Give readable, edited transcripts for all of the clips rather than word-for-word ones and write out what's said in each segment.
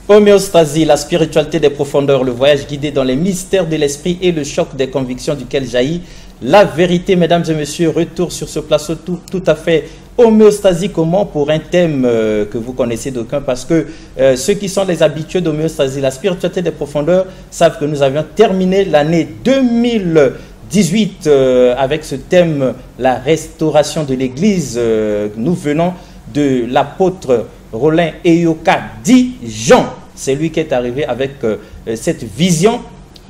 Homéostasie, la spiritualité des profondeurs, le voyage guidé dans les mystères de l'esprit et le choc des convictions duquel jaillit la vérité. Mesdames et messieurs, retour sur ce plateau tout à fait homéostasiquement pour un thème que vous connaissez d'aucuns, parce que ceux qui sont les habitués d'homéostasie, la spiritualité des profondeurs, savent que nous avions terminé l'année 2018 avec ce thème, la restauration de l'Église. Nous venons de l'apôtre Rollin Eyoka, dit Jean. C'est lui qui est arrivé avec cette vision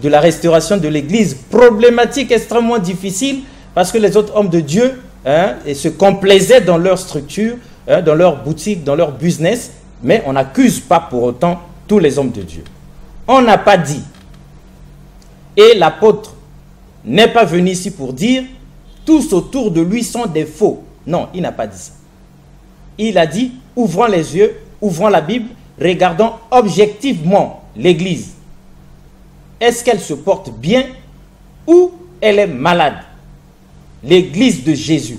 de la restauration de l'Église. Problématique extrêmement difficile parce que les autres hommes de Dieu se complaisaient dans leur structure, dans leur boutique, dans leur business, mais on n'accuse pas pour autant tous les hommes de Dieu. On n'a pas dit. Et l'apôtre n'est pas venu ici pour dire tous autour de lui sont des faux. Non, il n'a pas dit ça. Il a dit, ouvrons les yeux, ouvrons la Bible, regardons objectivement l'Église. Est-ce qu'elle se porte bien ou elle est malade? L'Église de Jésus.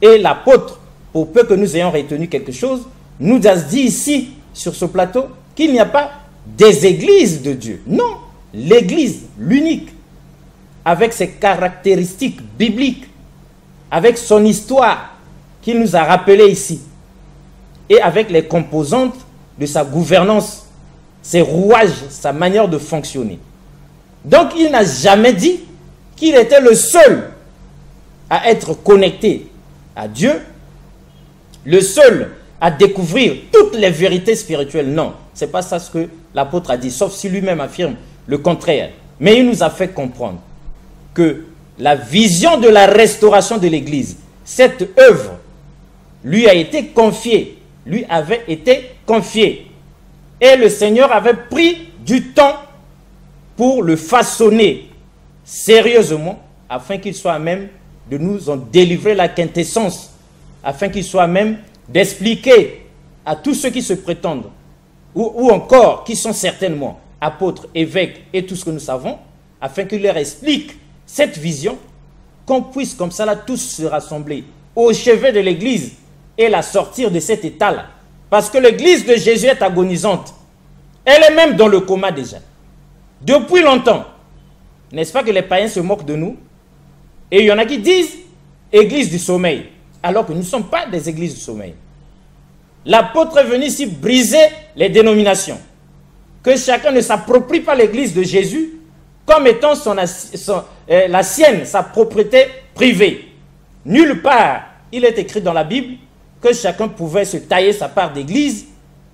Et l'apôtre, pour peu que nous ayons retenu quelque chose, nous a dit ici, sur ce plateau, qu'il n'y a pas des églises de Dieu. Non, l'Église, l'unique, avec ses caractéristiques bibliques, avec son histoire, qu'il nous a rappelé ici, et avec les composantes de sa gouvernance, ses rouages, sa manière de fonctionner. Donc il n'a jamais dit qu'il était le seul à être connecté à Dieu, le seul à découvrir toutes les vérités spirituelles. Non, ce n'est pas ça ce que l'apôtre a dit, sauf si lui-même affirme le contraire. Mais il nous a fait comprendre que la vision de la restauration de l'Église, cette œuvre, lui a été confiée, lui avait été confiée. Et le Seigneur avait pris du temps pour le façonner sérieusement, afin qu'il soit à même de nous en délivrer la quintessence, afin qu'il soit à même d'expliquer à tous ceux qui se prétendent, ou encore qui sont certainement apôtres, évêques et tout ce que nous savons, afin qu'il leur explique cette vision, qu'on puisse comme ça là tous se rassembler au chevet de l'Église et la sortir de cet état-là. Parce que l'Église de Jésus est agonisante. Elle est même dans le coma déjà. Depuis longtemps. N'est-ce pas que les païens se moquent de nous? Et il y en a qui disent Église du sommeil. Alors que nous ne sommes pas des églises du sommeil. L'apôtre est venu ici briser les dénominations. Que chacun ne s'approprie pas l'Église de Jésus comme étant la sienne, sa propriété privée. Nulle part, il est écrit dans la Bible que chacun pouvait se tailler sa part d'église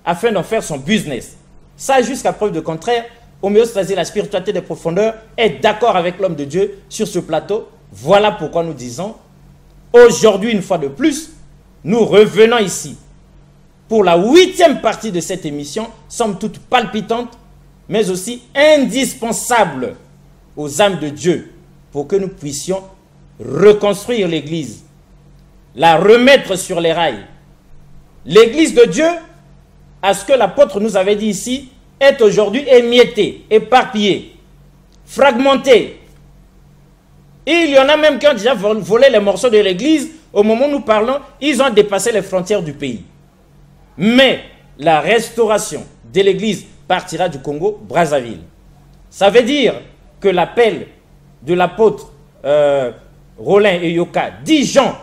afin d'en faire son business. Ça, jusqu'à preuve de contraire, homéostasie, la spiritualité des profondeurs, est d'accord avec l'homme de Dieu sur ce plateau. Voilà pourquoi nous disons, aujourd'hui, une fois de plus, nous revenons ici pour la 8e partie de cette émission, somme toute palpitante, mais aussi indispensable aux âmes de Dieu, pour que nous puissions reconstruire l'Église, la remettre sur les rails. L'Église de Dieu, à ce que l'apôtre nous avait dit ici, est aujourd'hui émiettée, éparpillée, fragmentée. Et il y en a même qui ont déjà volé les morceaux de l'Église. Au moment où nous parlons, ils ont dépassé les frontières du pays. Mais la restauration de l'Église partira du Congo-Brazzaville. Ça veut dire que l'appel de l'apôtre Rollin Eyoka, dit Jean,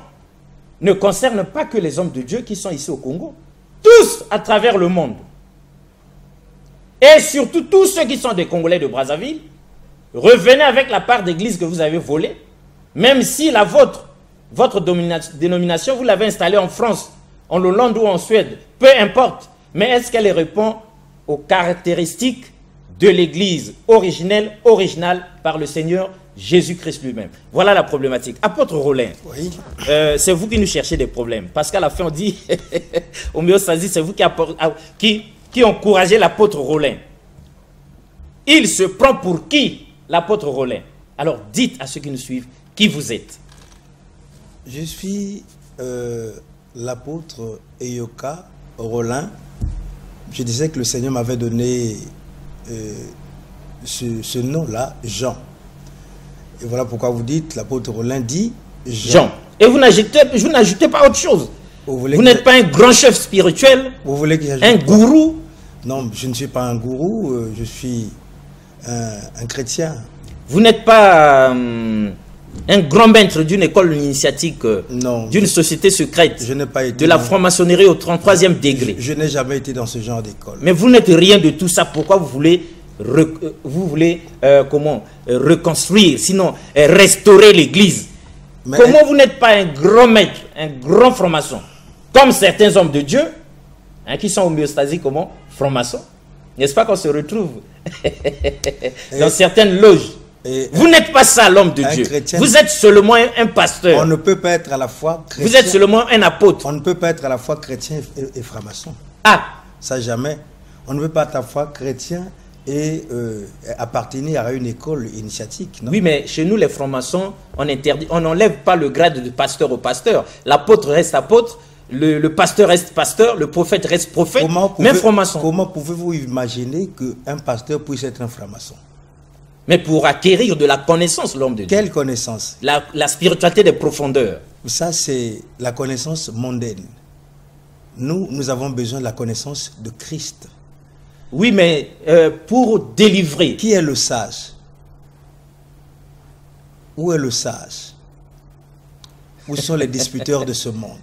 ne concerne pas que les hommes de Dieu qui sont ici au Congo. Tous à travers le monde. Et surtout tous ceux qui sont des Congolais de Brazzaville, revenez avec la part d'église que vous avez volée, même si la votre dénomination, vous l'avez installée en France, en Hollande ou en Suède, peu importe. Mais est-ce qu'elle répond aux caractéristiques de l'Église originelle, originale par le Seigneur Jésus-Christ lui-même? Voilà la problématique. Apôtre Rollin, oui. C'est vous qui nous cherchez des problèmes. Parce qu'à la fin on dit, homéostasie, c'est vous qui encouragez l'apôtre Rollin. Il se prend pour qui, l'apôtre Rollin? Alors dites à ceux qui nous suivent qui vous êtes. Je suis l'apôtre Eyoka Rollin. Je disais que le Seigneur m'avait donné ce nom-là, Jean. Et voilà pourquoi vous dites, l'apôtre Rollin dit Jean. Et vous n'ajoutez pas autre chose. Vous n'êtes pas un grand chef spirituel, un gourou, Non, je ne suis pas un gourou, je suis un chrétien. Vous n'êtes pas un grand maître d'une école initiatique, d'une société secrète, je n'ai pas été de la franc-maçonnerie au 33e degré. Je n'ai jamais été dans ce genre d'école. Mais vous n'êtes rien de tout ça. Pourquoi vous voulez, reconstruire, sinon restaurer l'église? Comment vous n'êtes pas un grand maître, un grand franc-maçon, comme certains hommes de Dieu, hein, qui sont homéostasie, comment? Francs-maçons. N'est-ce pas qu'on se retrouve dans certaines loges? Vous n'êtes pas ça, l'homme de Dieu. Chrétien, vous êtes seulement un pasteur. On ne peut pas être à la fois chrétien. Vous êtes seulement un apôtre. On ne peut pas être à la fois chrétien et franc-maçon. Ah! Ça jamais. On ne peut pas être à la fois chrétien et appartenir à une école initiatique. Non? Oui, mais chez nous, les francs-maçons, on n'enlève pas le grade de pasteur au pasteur. L'apôtre reste apôtre, le pasteur reste pasteur, le prophète reste prophète, même franc-maçon. Comment pouvez-vous imaginer qu'un pasteur puisse être un franc-maçon? Mais pour acquérir de la connaissance, l'homme de Dieu. Quelle connaissance? La spiritualité des profondeurs. Ça, c'est la connaissance mondaine. Nous avons besoin de la connaissance de Christ. Oui, mais pour délivrer. Qui est le sage? Où est le sage? Où sont les disputeurs de ce monde?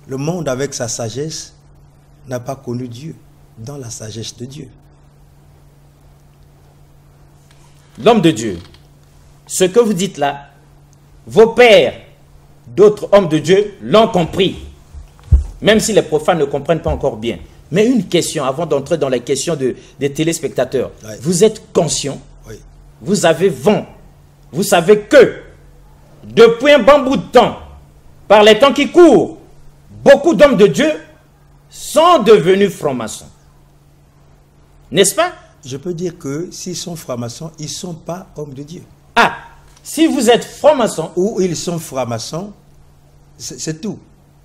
Le monde, avec sa sagesse, n'a pas connu Dieu dans la sagesse de Dieu. L'homme de Dieu, ce que vous dites là, vos pères, d'autres hommes de Dieu, l'ont compris. Même si les profanes ne comprennent pas encore bien. Mais une question, avant d'entrer dans la question des téléspectateurs. Oui. Vous êtes conscient, oui. Vous avez vent, vous savez que, depuis un bon bout de temps, par les temps qui courent, beaucoup d'hommes de Dieu sont devenus francs-maçons. N'est-ce pas? Je peux dire que s'ils sont francs-maçons, ils ne sont pas hommes de Dieu. Ah, si vous êtes franc-maçon... Ou ils sont francs-maçons, c'est tout.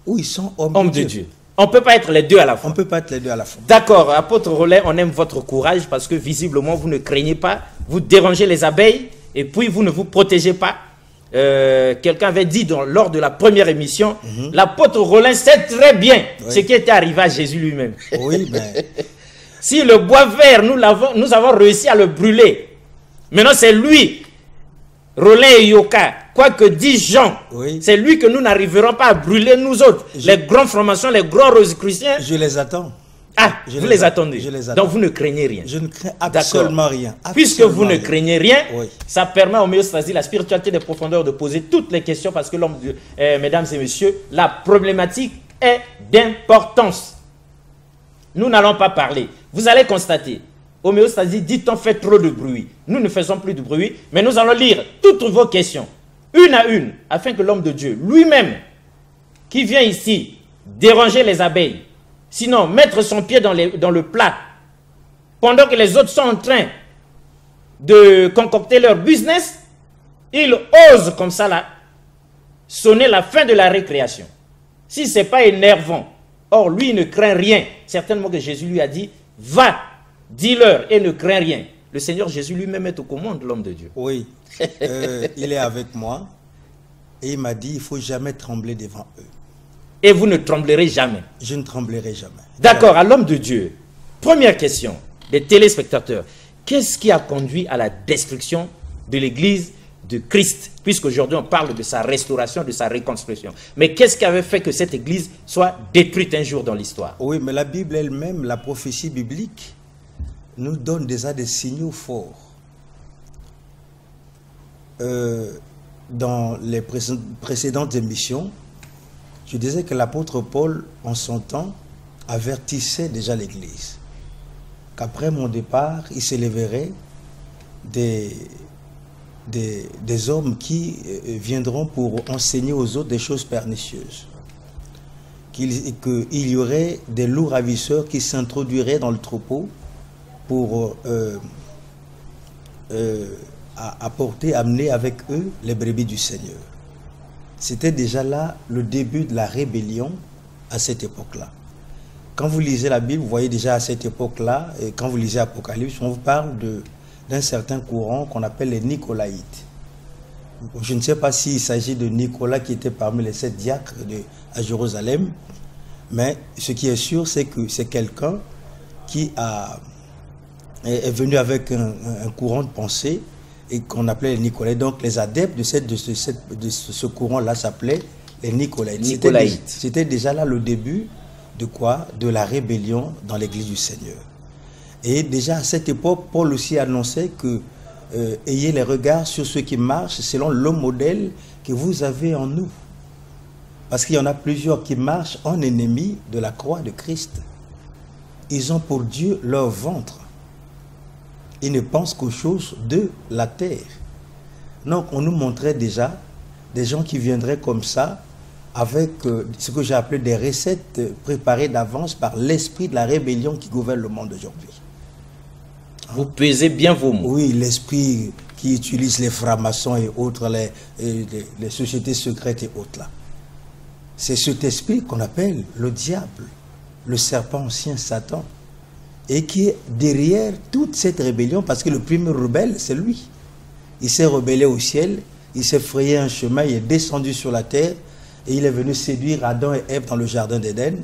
Ou ils sont hommes de Dieu. On ne peut pas être les deux à la fois. On ne peut pas être les deux à la fois. D'accord, apôtre Rolin, on aime votre courage parce que visiblement vous ne craignez pas, vous dérangez les abeilles et puis vous ne vous protégez pas. Quelqu'un avait dit lors de la première émission, l'apôtre Rolin sait très bien ce qui était arrivé à Jésus lui-même. Oui, mais... Si le bois vert, nous avons réussi à le brûler. Maintenant, c'est lui, Rolin et Yoka, quoi que disent Jean, c'est lui que nous n'arriverons pas à brûler, nous autres. Les grands francs-maçons, les grands rosicruciens. Je les attends. Ah, vous les attendez. Je les attends. Donc vous ne craignez rien. Je ne crains absolument rien. Puisque vous ne craignez rien, ça permet au homéostasie, la spiritualité des profondeurs, de poser toutes les questions parce que l'homme, mesdames et messieurs, la problématique est d'importance. Nous n'allons pas parler. Vous allez constater, homéostasie dit on fait trop de bruit. Nous ne faisons plus de bruit, mais nous allons lire toutes vos questions, une à une, afin que l'homme de Dieu, lui-même, qui vient ici déranger les abeilles, sinon mettre son pied dans le plat, pendant que les autres sont en train de concocter leur business, il ose comme ça là, sonner la fin de la récréation. Si ce n'est pas énervant, or lui il ne craint rien, certainement que Jésus lui a dit, va, dis-leur et ne crains rien. Le Seigneur Jésus lui-même est aux commandes de l'homme de Dieu. Oui, il est avec moi et il m'a dit, il ne faut jamais trembler devant eux. Et vous ne tremblerez jamais. Je ne tremblerai jamais. D'accord, à l'homme de Dieu. Première question des téléspectateurs. Qu'est-ce qui a conduit à la destruction de l'Église de Christ? Puisqu'aujourd'hui on parle de sa restauration, de sa reconstruction. Mais qu'est-ce qui avait fait que cette Église soit détruite un jour dans l'histoire? Oui, mais la Bible elle-même, la prophétie biblique, nous donne déjà des signaux forts. Dans les précédentes émissions, je disais que l'apôtre Paul, en son temps, avertissait déjà l'Église qu'après mon départ, il s'élèverait des hommes qui viendront pour enseigner aux autres des choses pernicieuses. Qu'il y aurait des loups ravisseurs qui s'introduiraient dans le troupeau pour amener avec eux les brebis du Seigneur. C'était déjà là le début de la rébellion à cette époque-là. Quand vous lisez la Bible, vous voyez déjà à cette époque-là, et quand vous lisez Apocalypse, on vous parle d'un certain courant qu'on appelle les Nicolaïtes. Je ne sais pas s'il s'agit de Nicolas qui était parmi les 7 diacres à Jérusalem, mais ce qui est sûr, c'est que c'est quelqu'un qui est venu avec un courant de pensée et qu'on appelait les Nicolaïtes. Donc les adeptes de ce courant-là s'appelaient les Nicolaïtes. C'était déjà là le début de quoi? De la rébellion dans l'Église du Seigneur. Et déjà à cette époque, Paul aussi annonçait que ayez les regards sur ceux qui marchent selon le modèle que vous avez en nous. Parce qu'il y en a plusieurs qui marchent en ennemis de la croix de Christ. Ils ont pour Dieu leur ventre. Ils ne pensent qu'aux choses de la terre. Donc on nous montrait déjà des gens qui viendraient comme ça avec ce que j'ai appelé des recettes préparées d'avance par l'esprit de la rébellion qui gouverne le monde aujourd'hui. Vous pesez bien vos mots. Oui, l'esprit qui utilise les francs-maçons et autres, les sociétés secrètes et autres là. C'est cet esprit qu'on appelle le diable, le serpent ancien Satan, et qui est derrière toute cette rébellion, parce que le premier rebelle, c'est lui. Il s'est rebellé au ciel, il s'est frayé un chemin, il est descendu sur la terre, et il est venu séduire Adam et Ève dans le jardin d'Éden.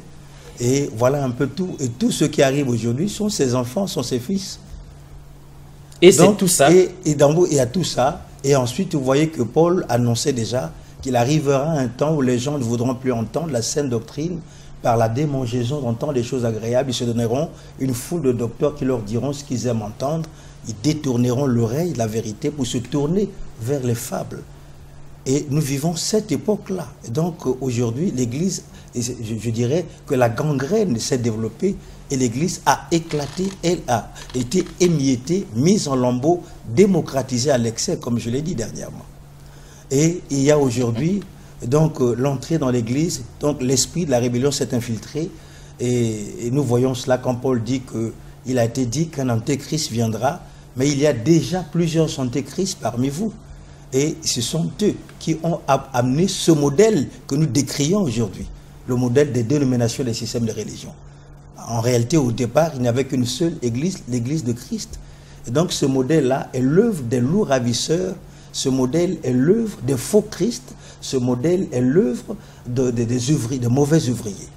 Et voilà un peu tout. Et tout ce qui arrive aujourd'hui sont ses enfants, sont ses fils. Et c'est tout ça. Et il y a tout ça. Et ensuite, vous voyez que Paul annonçait déjà qu'il arrivera un temps où les gens ne voudront plus entendre la saine doctrine. Par la démangeaison d'entendre des choses agréables, ils se donneront une foule de docteurs qui leur diront ce qu'ils aiment entendre. Ils détourneront l'oreille de la vérité pour se tourner vers les fables. Et nous vivons cette époque-là. Donc aujourd'hui, l'Église, je dirais que la gangrène s'est développée et l'Église a éclaté, elle a été émiettée, mise en lambeaux, démocratisée à l'excès, comme je l'ai dit dernièrement. Et il y a aujourd'hui donc l'entrée dans l'Église, donc l'esprit de la rébellion s'est infiltré, et nous voyons cela quand Paul dit qu'il a été dit qu'un antéchrist viendra, mais il y a déjà plusieurs antéchrists parmi vous. Et ce sont eux qui ont amené ce modèle que nous décrions aujourd'hui, le modèle des dénominations des systèmes de religion. En réalité, au départ, il n'y avait qu'une seule église, l'église de Christ. Et donc ce modèle-là est l'œuvre des loups ravisseurs, ce modèle est l'œuvre des faux Christ, ce modèle est l'œuvre de mauvais ouvriers.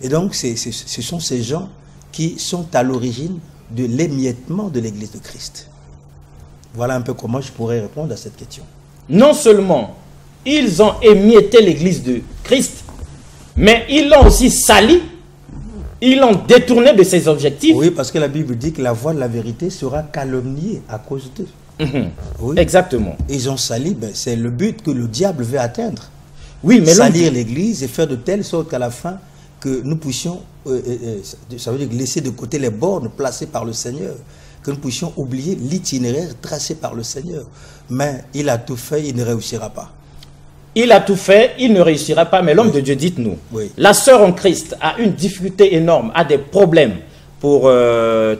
Et donc ce sont ces gens qui sont à l'origine de l'émiettement de l'église de Christ. Voilà un peu comment je pourrais répondre à cette question. Non seulement ils ont émietté l'église de Christ, mais ils l'ont aussi sali, ils l'ont détourné de ses objectifs. Oui, parce que la Bible dit que la voix de la vérité sera calomniée à cause d'eux. Oui. Exactement. Ils ont sali, ben, c'est le but que le diable veut atteindre. Oui, mais salir l'église et faire de telle sorte qu'à la fin, que nous puissions, ça veut dire laisser de côté les bornes placées par le Seigneur, que nous puissions oublier l'itinéraire tracé par le Seigneur. Mais il a tout fait, il ne réussira pas. Il a tout fait, il ne réussira pas, mais l'homme de Dieu, dites-nous, la sœur en Christ a une difficulté énorme, a des problèmes pour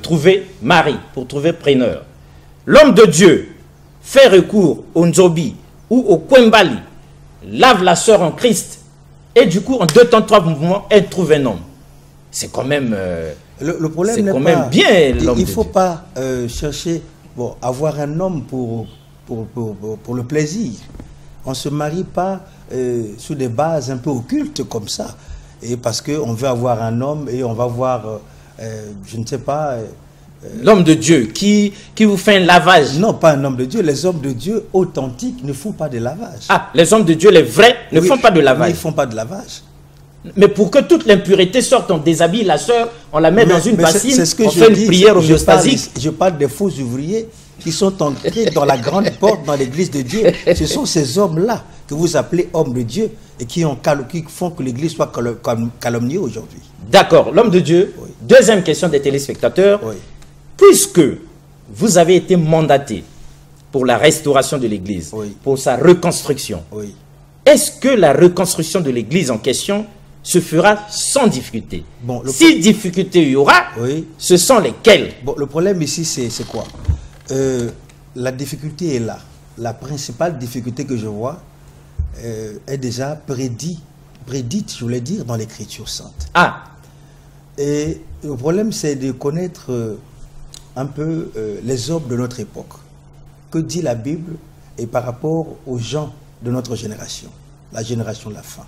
trouver mari, pour trouver preneur. L'homme de Dieu fait recours au Nzobi ou au Kwembali, lave la sœur en Christ, et du coup, en 2 temps, 3 mouvements, elle trouve un homme. C'est quand même... le problème n'est quand même bien l'homme. Il ne faut pas chercher, avoir un homme pour le plaisir. On ne se marie pas sous des bases un peu occultes comme ça. Et parce qu'on veut avoir un homme et on va voir, je ne sais pas... l'homme de Dieu qui vous fait un lavage. Non, pas un homme de Dieu. Les hommes de Dieu authentiques ne font pas de lavage. Ah, les hommes de Dieu, les vrais, ne font pas de lavage. Ils ne font pas de lavage. Mais pour que toute l'impureté sorte, on déshabille la sœur, on la met dans une bassine, on fait une prière homéostasique. Je parle des faux ouvriers qui sont entrés dans la grande porte dans l'église de Dieu. Ce sont ces hommes-là que vous appelez hommes de Dieu et qui font que l'église soit calomniée aujourd'hui. D'accord, l'homme de Dieu. Oui. Deuxième question des téléspectateurs. Oui. Puisque vous avez été mandaté pour la restauration de l'église, pour sa reconstruction, est-ce que la reconstruction de l'église en question se fera sans difficulté? Si difficulté il y aura, ce sont lesquelles? Le problème ici, c'est quoi? La difficulté est là. La principale difficulté que je vois est déjà prédite, je voulais dire, dans l'Écriture sainte. Ah. Et le problème, c'est de connaître un peu les hommes de notre époque. Que dit la Bible et par rapport aux gens de notre génération, la génération de la fin?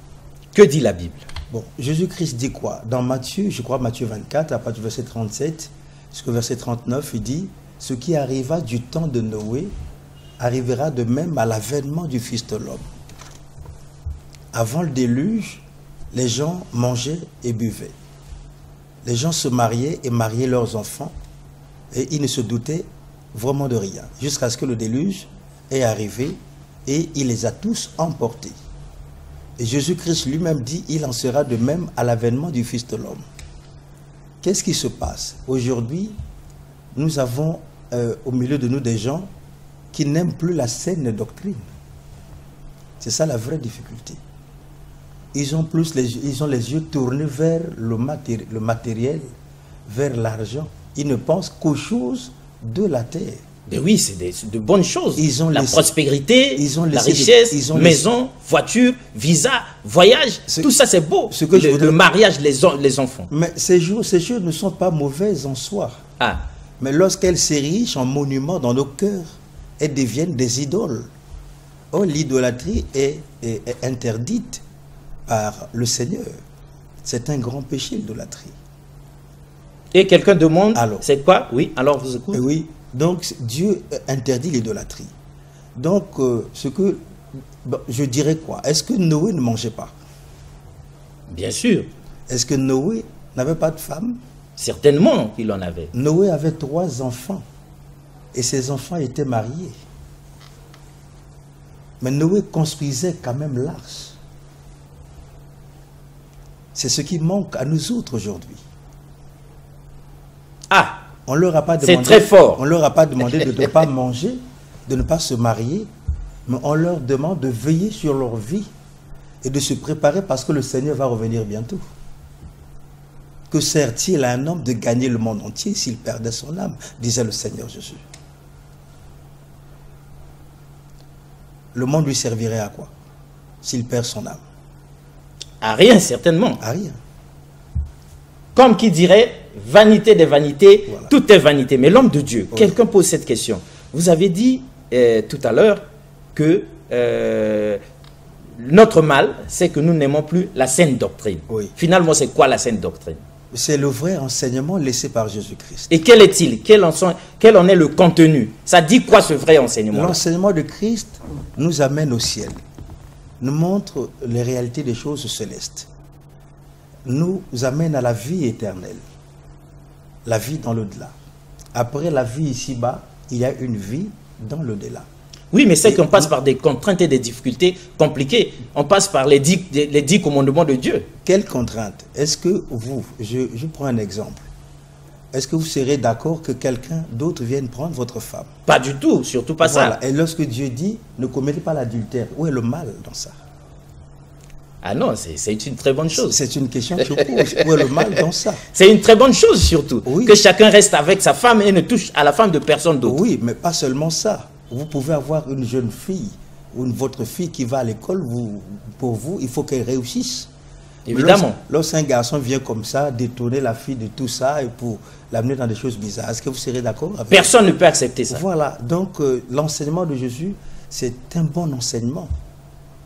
Que dit la Bible? Bon, Jésus-Christ dit quoi? Dans Matthieu, je crois Matthieu 24, à partir du verset 37 jusqu'au verset 39, il dit « Ce qui arriva du temps de Noé arrivera de même à l'avènement du Fils de l'homme. » Avant le déluge, les gens mangeaient et buvaient. Les gens se mariaient et mariaient leurs enfants et ils ne se doutaient vraiment de rien, jusqu'à ce que le déluge est arrivé et il les a tous emportés. Et Jésus-Christ lui-même dit, il en sera de même à l'avènement du Fils de l'homme. Qu'est-ce qui se passe? Aujourd'hui, nous avons au milieu de nous des gens qui n'aiment plus la saine doctrine. C'est ça la vraie difficulté. Ils ont les yeux tournés vers le matériel, vers l'argent. Ils ne pensent qu'aux choses de la terre. Mais oui, c'est de bonnes choses. Ils ont la prospérité, la richesse, maison, voiture, visa, voyage, tout ça c'est beau. Le mariage, les enfants. Mais ces choses ne sont pas mauvaises en soi. Ah. Mais lorsqu'elles s'érigent en monuments dans nos cœurs, elles deviennent des idoles. Or, l'idolâtrie est interdite par le Seigneur. C'est un grand péché, l'idolâtrie. Et quelqu'un demande, c'est quoi? Oui, alors vous écoutez. Oui, donc Dieu interdit l'idolâtrie. Donc, je dirais quoi? Est-ce que Noé ne mangeait pas? Bien sûr. Est-ce que Noé n'avait pas de femme? Certainement qu'il en avait. Noé avait 3 enfants et ses enfants étaient mariés. Mais Noé construisait quand même l'arche. C'est ce qui manque à nous autres aujourd'hui. Ah, on leur a pas demandé, c'est très fort. On leur a pas demandé de ne pas manger, de ne pas se marier, mais on leur demande de veiller sur leur vie et de se préparer parce que le Seigneur va revenir bientôt. Que sert-il à un homme de gagner le monde entier s'il perdait son âme, disait le Seigneur Jésus. Le monde lui servirait à quoi s'il perd son âme? À rien, certainement. À rien. Comme qui dirait, vanité des vanités, voilà. Tout est vanité. Mais l'homme de Dieu, oui. Quelqu'un pose cette question. Vous avez dit tout à l'heure que notre mal, c'est que nous n'aimons plus la saine doctrine. Oui. Finalement, c'est quoi la saine doctrine? C'est le vrai enseignement laissé par Jésus-Christ. Et quel est-il? Quel en est le contenu? Ça dit quoi ce vrai enseignement? L'enseignement de Christ nous amène au ciel, nous montre les réalités des choses célestes, nous amène à la vie éternelle, la vie dans l'au-delà. Après la vie ici-bas, il y a une vie dans l'au-delà. Oui, mais c'est qu'on passe par des contraintes et des difficultés compliquées. On passe par les 10 commandements de Dieu. Quelles contraintes? Est-ce que vous, je prends un exemple, est-ce que vous serez d'accord que quelqu'un d'autre vienne prendre votre femme? Pas du tout, surtout pas voilà. Ça. Et lorsque Dieu dit, ne commettez pas l'adultère, où est le mal dans ça? Ah non, c'est une très bonne chose. C'est une question que je pose. Où est le mal dans ça? C'est une très bonne chose surtout. Oui. Que chacun reste avec sa femme et ne touche à la femme de personne d'autre. Oui, mais pas seulement ça. Vous pouvez avoir une jeune fille ou votre fille qui va à l'école, pour vous, il faut qu'elle réussisse. Évidemment. Lorsqu'un garçon vient comme ça, détourner la fille de tout ça et pour l'amener dans des choses bizarres, est-ce que vous serez d'accord avec Personne ne peut accepter ça. Voilà, donc l'enseignement de Jésus, c'est un bon enseignement.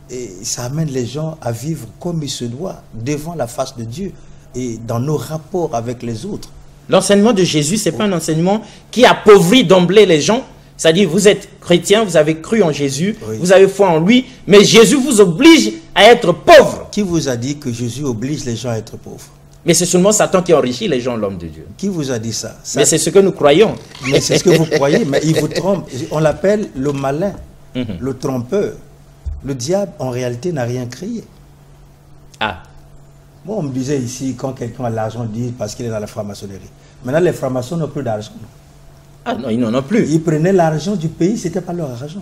Et ça amène les gens à vivre comme il se doit, devant la face de Dieu et dans nos rapports avec les autres. L'enseignement de Jésus, ce n'est pas un enseignement qui appauvrit d'emblée les gens. C'est-à-dire, vous êtes chrétien, vous avez cru en Jésus, oui. Vous avez foi en lui, mais Jésus vous oblige à être pauvre. Qui vous a dit que Jésus oblige les gens à être pauvres? Mais c'est seulement Satan qui enrichit les gens, l'homme de Dieu. Qui vous a dit ça? Mais c'est ce que nous croyons. Mais c'est ce que vous croyez, mais il vous trompe. On l'appelle le malin, le trompeur. Le diable, en réalité, n'a rien créé. Ah. Moi, on me disait ici, quand quelqu'un a l'argent, dit parce qu'il est dans la franc-maçonnerie. Maintenant, les francs-maçons n'ont plus d'argent. Ah non, ils n'en ont plus. Ils prenaient l'argent du pays, ce n'était pas leur argent.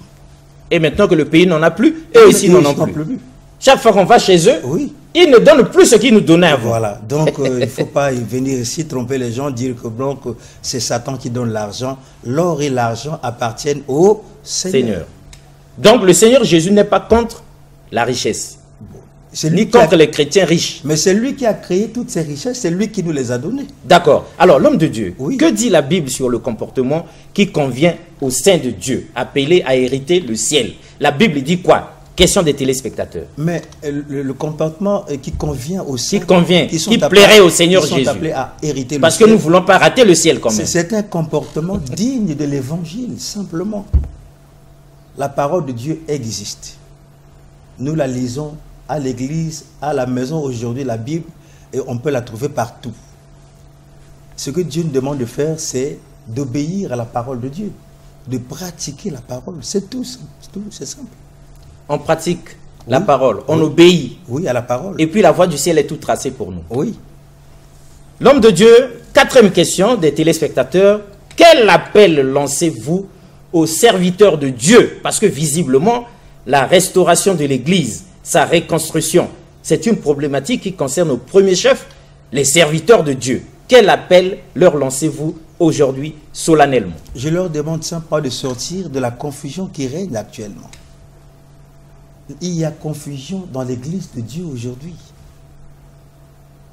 Et maintenant que le pays n'en a plus, eux aussi n'en ont plus. Chaque fois qu'on va chez eux, oui. Ils ne donnent plus ce qu'ils nous donnaient avant. Voilà, donc il ne faut pas venir ici tromper les gens, dire que c'est Satan qui donne l'argent. L'or et l'argent appartiennent au Seigneur. Donc le Seigneur Jésus n'est pas contre la richesse, ni contre les chrétiens riches. Mais c'est lui qui a créé toutes ces richesses, c'est lui qui nous les a données. D'accord. Alors l'homme de Dieu, oui. Que dit la Bible sur le comportement qui convient au sein de Dieu, appelé à hériter le ciel? La Bible dit quoi? Question des téléspectateurs. Mais le comportement qui convient aussi, qui plairait au Seigneur Jésus. Appelés à hériter parce que nous ne voulons pas rater le ciel quand même. C'est un comportement digne de l'évangile, simplement. La parole de Dieu existe. Nous la lisons à l'église, à la maison aujourd'hui, la Bible, et on peut la trouver partout. Ce que Dieu nous demande de faire, c'est d'obéir à la parole de Dieu, de pratiquer la parole. C'est tout, c'est simple. On pratique la parole, on obéit. Oui, à la parole. Et puis la voie du ciel est toute tracée pour nous. Oui. L'homme de Dieu, quatrième question des téléspectateurs. Quel appel lancez-vous aux serviteurs de Dieu? Parce que visiblement, la restauration de l'Église, sa reconstruction, c'est une problématique qui concerne au premier chef les serviteurs de Dieu. Quel appel leur lancez-vous aujourd'hui solennellement? Je leur demande simplement de sortir de la confusion qui règne actuellement. Il y a confusion dans l'Église de Dieu aujourd'hui.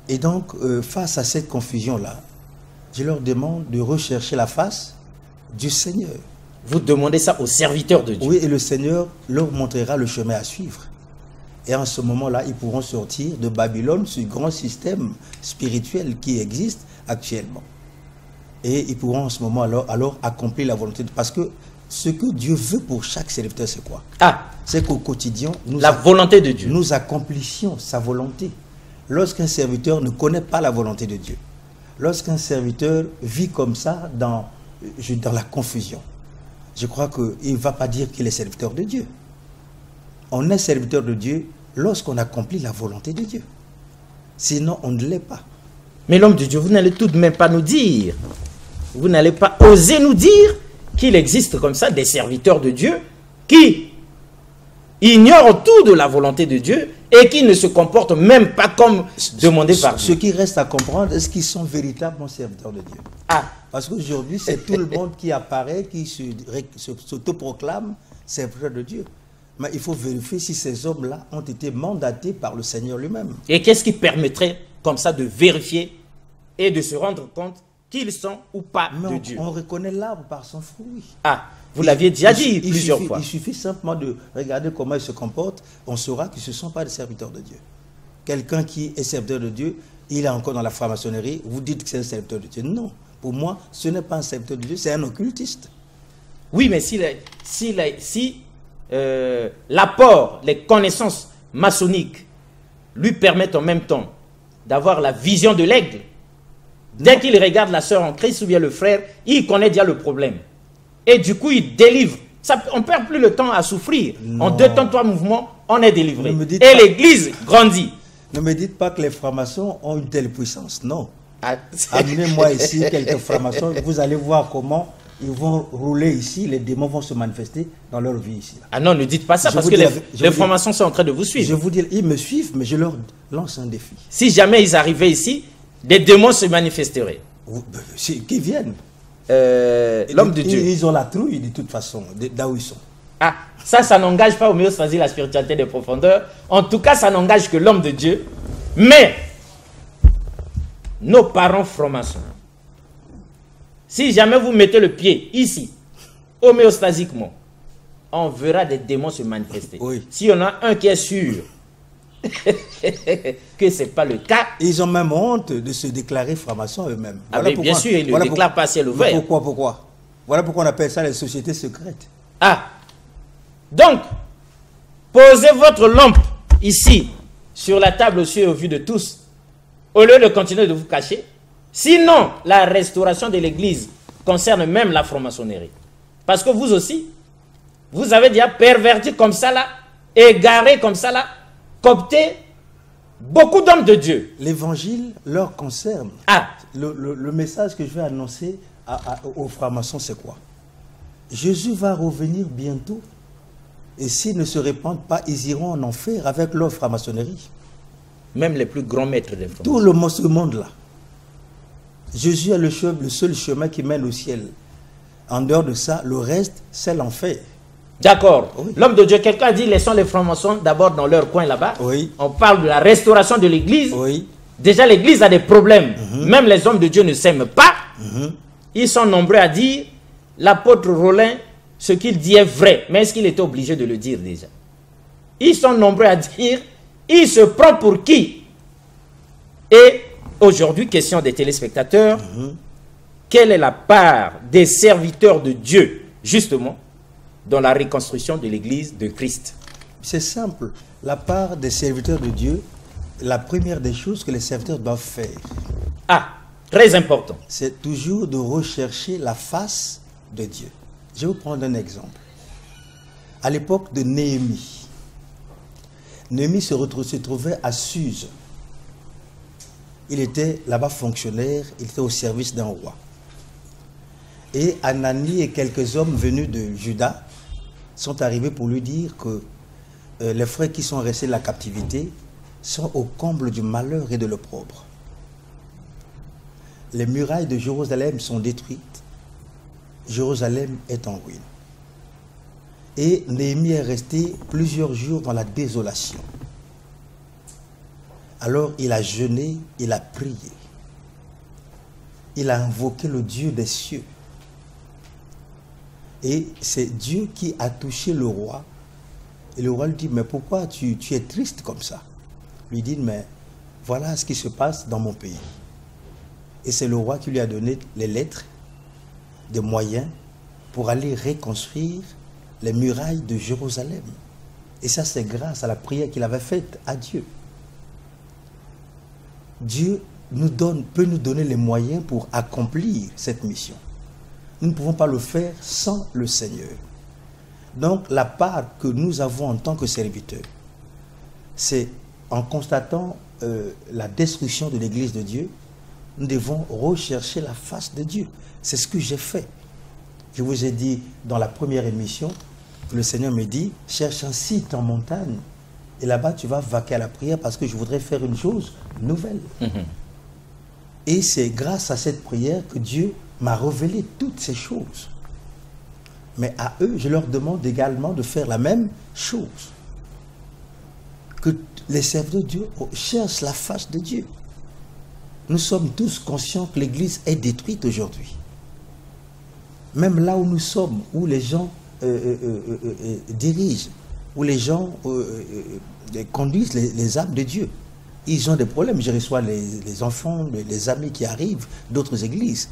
Et donc, face à cette confusion-là, je leur demande de rechercher la face du Seigneur. Vous demandez ça aux serviteurs de Dieu? Oui, et le Seigneur leur montrera le chemin à suivre. Et en ce moment-là, ils pourront sortir de Babylone, ce grand système spirituel qui existe actuellement. Et ils pourront en ce moment alors accomplir la volonté de Dieu. Parce que ce que Dieu veut pour chaque serviteur, c'est quoi? C'est qu'au quotidien, la volonté de Dieu. Nous accomplissions sa volonté. Lorsqu'un serviteur ne connaît pas la volonté de Dieu, lorsqu'un serviteur vit comme ça dans la confusion, je crois qu'il ne va pas dire qu'il est serviteur de Dieu. On est serviteur de Dieu lorsqu'on accomplit la volonté de Dieu. Sinon, on ne l'est pas. Mais l'homme de Dieu, vous n'allez tout de même pas nous dire, vous n'allez pas oser nous dire qu'il existe comme ça des serviteurs de Dieu qui ignorent tout de la volonté de Dieu et qui ne se comportent même pas comme demandé par Dieu. Ce qui reste à comprendre, est-ce qu'ils sont véritablement serviteurs de Dieu? Parce qu'aujourd'hui, c'est tout le monde qui apparaît, qui s'autoproclame serviteur de Dieu. Mais il faut vérifier si ces hommes-là ont été mandatés par le Seigneur lui-même. Et qu'est-ce qui permettrait comme ça de vérifier et de se rendre compte qu'ils sont ou pas de Dieu? On reconnaît l'arbre par son fruit. Vous l'aviez déjà dit plusieurs fois. Il suffit simplement de regarder comment ils se comportent. On saura que ce ne sont pas des serviteurs de Dieu. Quelqu'un qui est serviteur de Dieu, il est encore dans la franc-maçonnerie. Vous dites que c'est un serviteur de Dieu. Non. Pour moi, ce n'est pas un serviteur de Dieu, c'est un occultiste. Oui, mais si l'apport, les connaissances maçonniques lui permettent en même temps d'avoir la vision de l'aigle, dès qu'il regarde la sœur en Christ ou bien le frère, il connaît déjà le problème. Et du coup, il délivre. On ne perd plus le temps à souffrir. Non. En 2 temps, 3 mouvements, on est délivré. Et l'Église grandit. Ne me dites pas que les francs-maçons ont une telle puissance. Non. Amenez-moi ici quelques francs-maçons. Vous allez voir comment ils vont rouler ici. Les démons vont se manifester dans leur vie ici. Non, ne dites pas ça parce que les francs-maçons sont en train de vous suivre. Je vous dis, ils me suivent, mais je leur lance un défi. Si jamais ils arrivaient ici, des démons se manifesteraient. Qui viennent. L'homme de Dieu. Ils ont la trouille de toute façon, là où ils sont. Ça n'engage pas homéostasie la spiritualité des profondeurs. En tout cas, ça n'engage que l'homme de Dieu. Mais, nos parents francs-maçons, si jamais vous mettez le pied ici, homéostasiquement, on verra des démons se manifester. Oui. Si on a un qui est sûr que ce n'est pas le cas. Ils ont même honte de se déclarer francs-maçons eux-mêmes. Voilà bien sûr, ils ne déclarent pas ciel ouvert. Pourquoi? Voilà pourquoi on appelle ça les sociétés secrètes. Donc, posez votre lampe ici, sur la table aussi au vu de tous, au lieu de continuer de vous cacher. Sinon, la restauration de l'Église concerne même la franc-maçonnerie. Parce que vous aussi, vous avez déjà perverti comme ça là, égaré comme ça là, coopté beaucoup d'hommes de Dieu. L'évangile leur concerne. Le message que je vais annoncer aux francs-maçons, c'est quoi? Jésus va revenir bientôt. Et s'ils ne se répandent pas, ils iront en enfer avec leur franc-maçonnerie. Même les plus grands maîtres des francs-maçons. Tout le monde-là. Jésus est le seul chemin qui mène au ciel. En dehors de ça, le reste, c'est l'enfer. D'accord. Oui. L'homme de Dieu, quelqu'un a dit, laissons les francs-maçons d'abord dans leur coin là-bas. Oui. On parle de la restauration de l'Église. Oui. Déjà, l'Église a des problèmes. Même les hommes de Dieu ne s'aiment pas. Ils sont nombreux à dire, l'apôtre Rollin, ce qu'il dit est vrai. Mais est-ce qu'il était obligé de le dire déjà? Ils sont nombreux à dire, il se prend pour qui? Et aujourd'hui, question des téléspectateurs, quelle est la part des serviteurs de Dieu, justement, dans la reconstruction de l'Église de Christ? C'est simple. La part des serviteurs de Dieu, la première des choses que les serviteurs doivent faire, très important, c'est toujours de rechercher la face de Dieu. Je vais vous prendre un exemple. À l'époque de Néhémie, Néhémie se trouvait à Suse. Il était là-bas fonctionnaire, il était au service d'un roi. Et Anani et quelques hommes venus de Juda sont arrivés pour lui dire que les frères qui sont restés de la captivité sont au comble du malheur et de l'opprobre. Les murailles de Jérusalem sont détruites. Jérusalem est en ruine. Et Néhémie est resté plusieurs jours dans la désolation. Alors il a jeûné, il a prié. Il a invoqué le Dieu des cieux. Et c'est Dieu qui a touché le roi. Et le roi lui dit, mais pourquoi tu es triste comme ça? Lui dit, mais voilà ce qui se passe dans mon pays. Et c'est le roi qui lui a donné les lettres, des moyens pour aller reconstruire les murailles de Jérusalem. Et ça, c'est grâce à la prière qu'il avait faite à Dieu. Dieu peut nous donner les moyens pour accomplir cette mission. Nous ne pouvons pas le faire sans le Seigneur. Donc, la part que nous avons en tant que serviteurs, c'est en constatant la destruction de l'Église de Dieu, nous devons rechercher la face de Dieu. C'est ce que j'ai fait. Je vous ai dit dans la première émission, le Seigneur me dit, cherche un site en montagne, et là-bas tu vas vaquer à la prière parce que je voudrais faire une chose nouvelle. Et c'est grâce à cette prière que Dieu m'a révélé toutes ces choses. Mais à eux, je leur demande également de faire la même chose. Que les serviteurs de Dieu cherchent la face de Dieu. Nous sommes tous conscients que l'Église est détruite aujourd'hui. Même là où nous sommes, où les gens dirigent, où les gens conduisent les âmes de Dieu, ils ont des problèmes. Je reçois les enfants, les amis qui arrivent d'autres églises.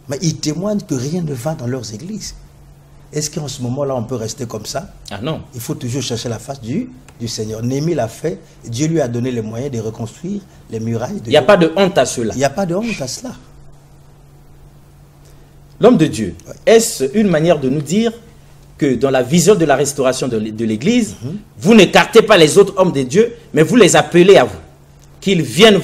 Mais ils témoignent que rien ne va dans leurs églises. Est-ce qu'en ce moment-là, on peut rester comme ça? Ah non. Il faut toujours chercher la face du Seigneur. Néhémie l'a fait. Dieu lui a donné les moyens de reconstruire les murailles. Il n'y a pas de honte à cela. Il n'y a pas de honte à cela. L'homme de Dieu, est-ce une manière de nous dire que dans la vision de la restauration de l'Église, vous n'écartez pas les autres hommes de Dieu, mais vous les appelez à vous? Qu'ils viennent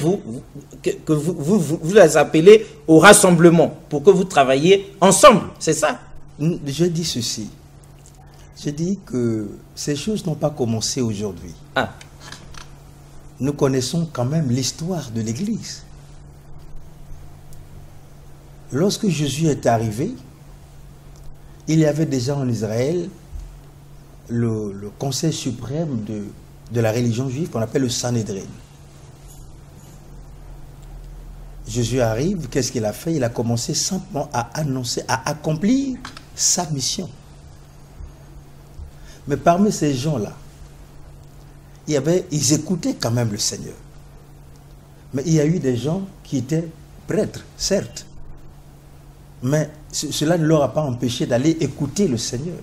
que vous les appelez au rassemblement pour que vous travailliez ensemble, c'est ça? Je dis ceci. Je dis que ces choses n'ont pas commencé aujourd'hui. Nous connaissons quand même l'histoire de l'Église. Lorsque Jésus est arrivé, il y avait déjà en Israël le conseil suprême de la religion juive qu'on appelle le Sanhédrin. Jésus arrive, qu'est-ce qu'il a fait? Il a commencé simplement à annoncer, à accomplir sa mission. Mais parmi ces gens-là, ils écoutaient quand même le Seigneur. Mais il y a eu des gens qui étaient prêtres, certes. Mais cela ne leur a pas empêché d'aller écouter le Seigneur.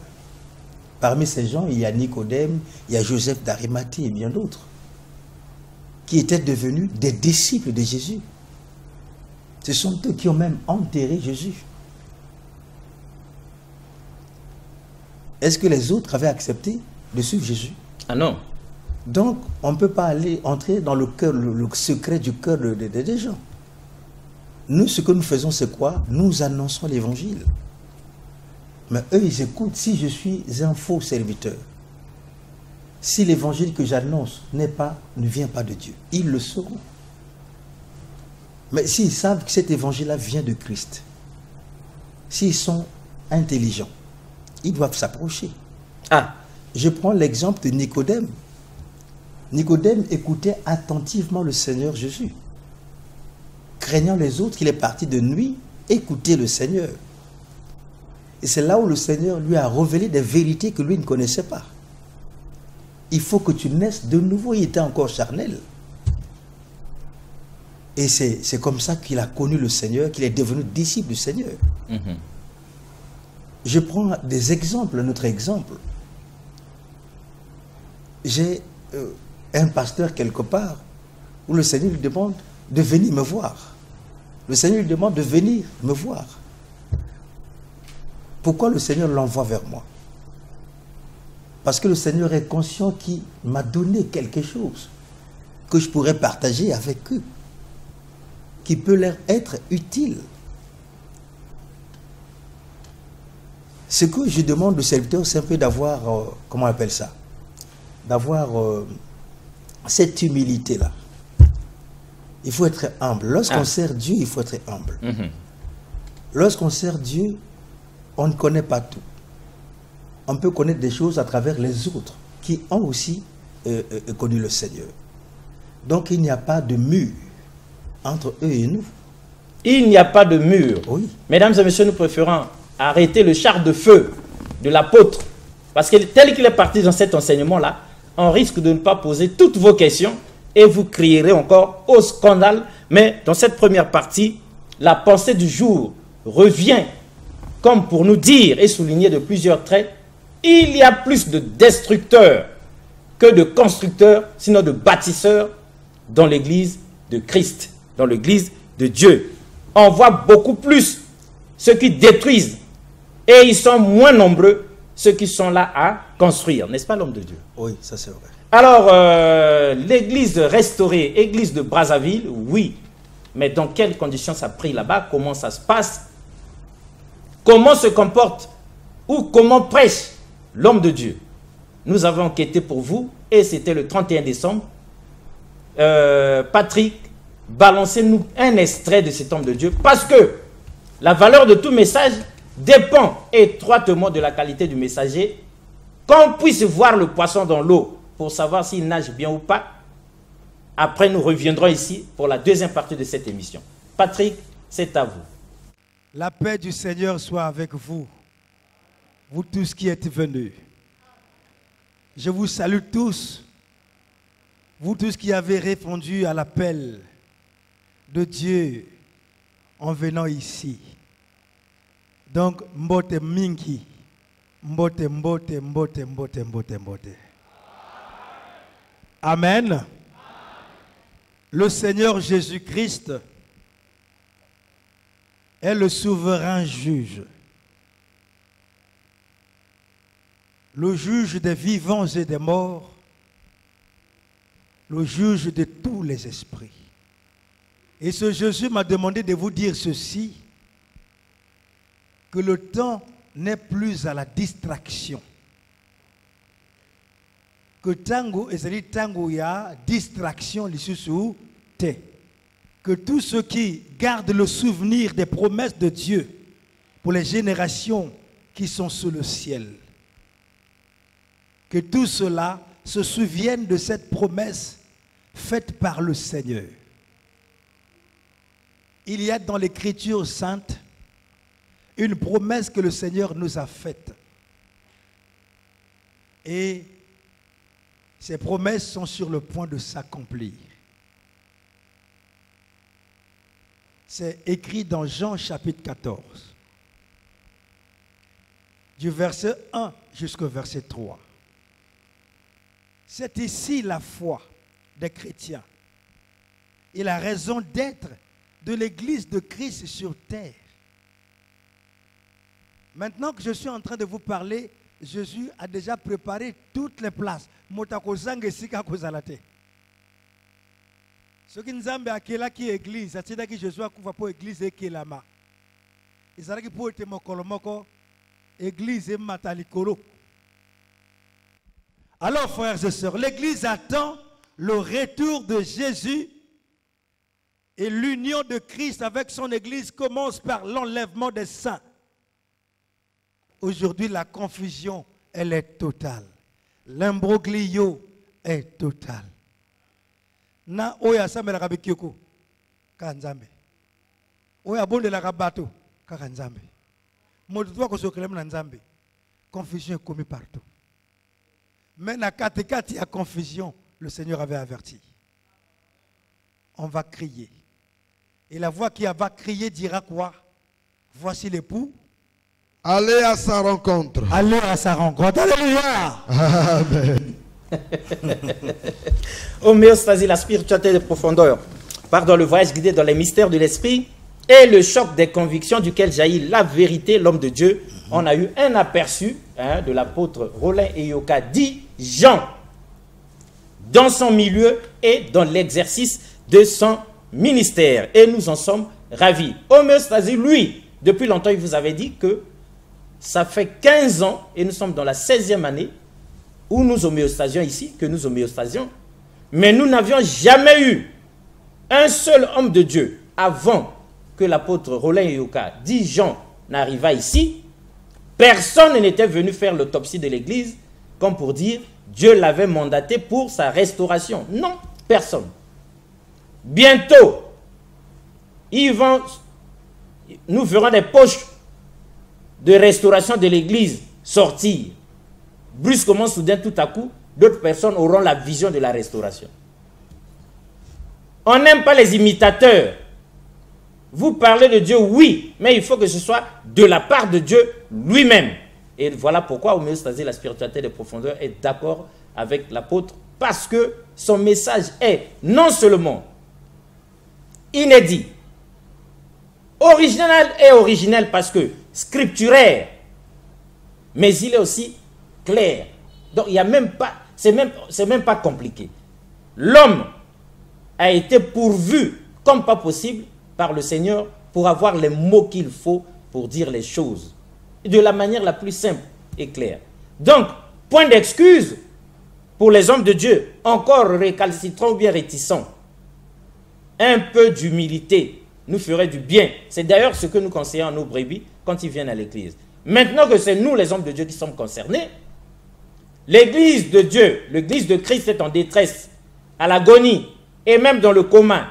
Parmi ces gens, il y a Nicodème, il y a Joseph d'Arimathie et bien d'autres, qui étaient devenus des disciples de Jésus. Ce sont eux qui ont même enterré Jésus. Est-ce que les autres avaient accepté de suivre Jésus? Ah non. Donc, on ne peut pas entrer dans le cœur, le secret du cœur des gens. Nous, ce que nous faisons, c'est quoi? Nous annonçons l'évangile. Mais eux, ils écoutent. Si je suis un faux serviteur, si l'évangile que j'annonce ne vient pas de Dieu, ils le sauront. Mais s'ils savent que cet évangile-là vient de Christ, s'ils sont intelligents, ils doivent s'approcher. Je prends l'exemple de Nicodème. Nicodème écoutait attentivement le Seigneur Jésus. Craignant les autres, il est parti de nuit écouter le Seigneur. Et c'est là où le Seigneur lui a révélé des vérités que lui ne connaissait pas. il faut que tu naisses de nouveau. Il était encore charnel. Et c'est comme ça qu'il a connu le Seigneur, qu'il est devenu disciple du Seigneur. Je prends des exemples, notre exemple. J'ai un pasteur quelque part où le Seigneur lui demande de venir me voir. Le Seigneur lui demande de venir me voir. Pourquoi le Seigneur l'envoie vers moi? Parce que le Seigneur est conscient qu'il m'a donné quelque chose que je pourrais partager avec eux, qui peut leur être utile. Ce que je demande au serviteur, c'est un peu d'avoir, comment on appelle ça? D'avoir cette humilité-là. Il faut être humble. Lorsqu'on sert Dieu, il faut être humble. Lorsqu'on sert Dieu, on ne connaît pas tout. On peut connaître des choses à travers les autres qui ont aussi connu le Seigneur. Donc il n'y a pas de mur entre eux et nous. Il n'y a pas de mur. Oui. Mesdames et messieurs, nous préférons arrêter le char de feu de l'apôtre. Parce que tel qu'il est parti dans cet enseignement-là, on risque de ne pas poser toutes vos questions et vous crierez encore au scandale. Mais dans cette première partie, la pensée du jour revient comme pour nous dire et souligner de plusieurs traits, il y a plus de destructeurs que de constructeurs, sinon de bâtisseurs dans l'église de Christ, dans l'église de Dieu. On voit beaucoup plus ceux qui détruisent et ils sont moins nombreux ceux qui sont là à construire. N'est-ce pas l'homme de Dieu? Oui, ça c'est vrai. Alors, l'église restaurée, église de Brazzaville, oui. Mais dans quelles conditions ça prie là-bas? Comment ça se passe? Comment se comporte ou comment prêche l'homme de Dieu? Nous avons enquêté pour vous et c'était le 31 décembre. Patrick, balancez-nous un extrait de cet homme de Dieu parce que la valeur de tout message dépend étroitement de la qualité du messager. Qu'on puisse voir le poisson dans l'eau pour savoir s'il nage bien ou pas. Après, nous reviendrons ici pour la deuxième partie de cette émission. Patrick, c'est à vous. La paix du Seigneur soit avec vous, vous tous qui êtes venus. Je vous salue tous, vous tous qui avez répondu à l'appel de Dieu en venant ici. Donc, mbote mingi, mbote, mbote, mbote, mbote, mbote, mbote. Amen. Le Seigneur Jésus-Christ est le souverain juge. Le juge des vivants et des morts. Le juge de tous les esprits. Et ce Jésus m'a demandé de vous dire ceci, que le temps n'est plus à la distraction. Que tango et tango ya distraction lisusu te. Que tous ceux qui gardent le souvenir des promesses de Dieu pour les générations qui sont sous le ciel, que tous ceux-là se souviennent de cette promesse faite par le Seigneur. Il y a dans l'Écriture sainte une promesse que le Seigneur nous a faite. Et ces promesses sont sur le point de s'accomplir. C'est écrit dans Jean chapitre 14, du verset 1 jusqu'au verset 3. C'est ici la foi des chrétiens et la raison d'être de l'Église de Christ sur terre. Maintenant que je suis en train de vous parler, Jésus a déjà préparé toutes les places. Ce qui nous a dit qui église, c'est que Jésus a couvert pour l'église et qui est là-bas. Il s'agit pour être mokolomoko, église et matalikolo. Alors, frères et sœurs, l'église attend le retour de Jésus et l'union de Christ avec son église commence par l'enlèvement des saints. Aujourd'hui, la confusion, elle est totale. L'imbroglio est total. Na oya samela kabikyoko kanzambe. Oya bonde la kabato kanzambe. Moto toi ko sokelem na nzambe. Confusion est commise partout. Mais na katekati, il y a confusion. Le Seigneur avait averti. On va crier. Et la voix qui va crier dira quoi? Voici l'époux. Allez à sa rencontre. Allez à sa rencontre. Alléluia. Amen. Homéostasie, la spiritualité de profondeur. Pardon, le voyage guidé dans les mystères de l'esprit et le choc des convictions duquel jaillit la vérité, l'homme de Dieu. On a eu un aperçu de l'apôtre Rollin et Yoka, dit Jean, dans son milieu et dans l'exercice de son ministère. Et nous en sommes ravis. Homéostasie, lui, depuis longtemps, il vous avait dit que ça fait 15 ans, et nous sommes dans la 16e année, où nous homéostasions ici, que nous homéostasions, mais nous n'avions jamais eu un seul homme de Dieu avant que l'apôtre Rollin et Yoka, dit Jean, n'arriva ici. Personne n'était venu faire l'autopsie de l'église, comme pour dire Dieu l'avait mandaté pour sa restauration. Non, personne. Bientôt, nous verrons des poches de restauration de l'église sortir. Brusquement, soudain, tout à coup, d'autres personnes auront la vision de la restauration. On n'aime pas les imitateurs. Vous parlez de Dieu, oui, mais il faut que ce soit de la part de Dieu lui-même. Et voilà pourquoi homéostasie, la spiritualité de profondeur, est d'accord avec l'apôtre, parce que son message est non seulement inédit, original parce que scripturaire, mais il est aussi clair. Donc il y a même pas, c'est même pas compliqué. L'homme a été pourvu comme pas possible par le Seigneur pour avoir les mots qu'il faut pour dire les choses de la manière la plus simple et claire. Donc, point d'excuse pour les hommes de Dieu, encore récalcitrants ou bien réticents. Un peu d'humilité nous ferait du bien. C'est d'ailleurs ce que nous conseillons à nos brebis quand ils viennent à l'église. Maintenant que c'est nous les hommes de Dieu qui sommes concernés, l'église de Dieu, l'église de Christ est en détresse, à l'agonie et même dans le coma.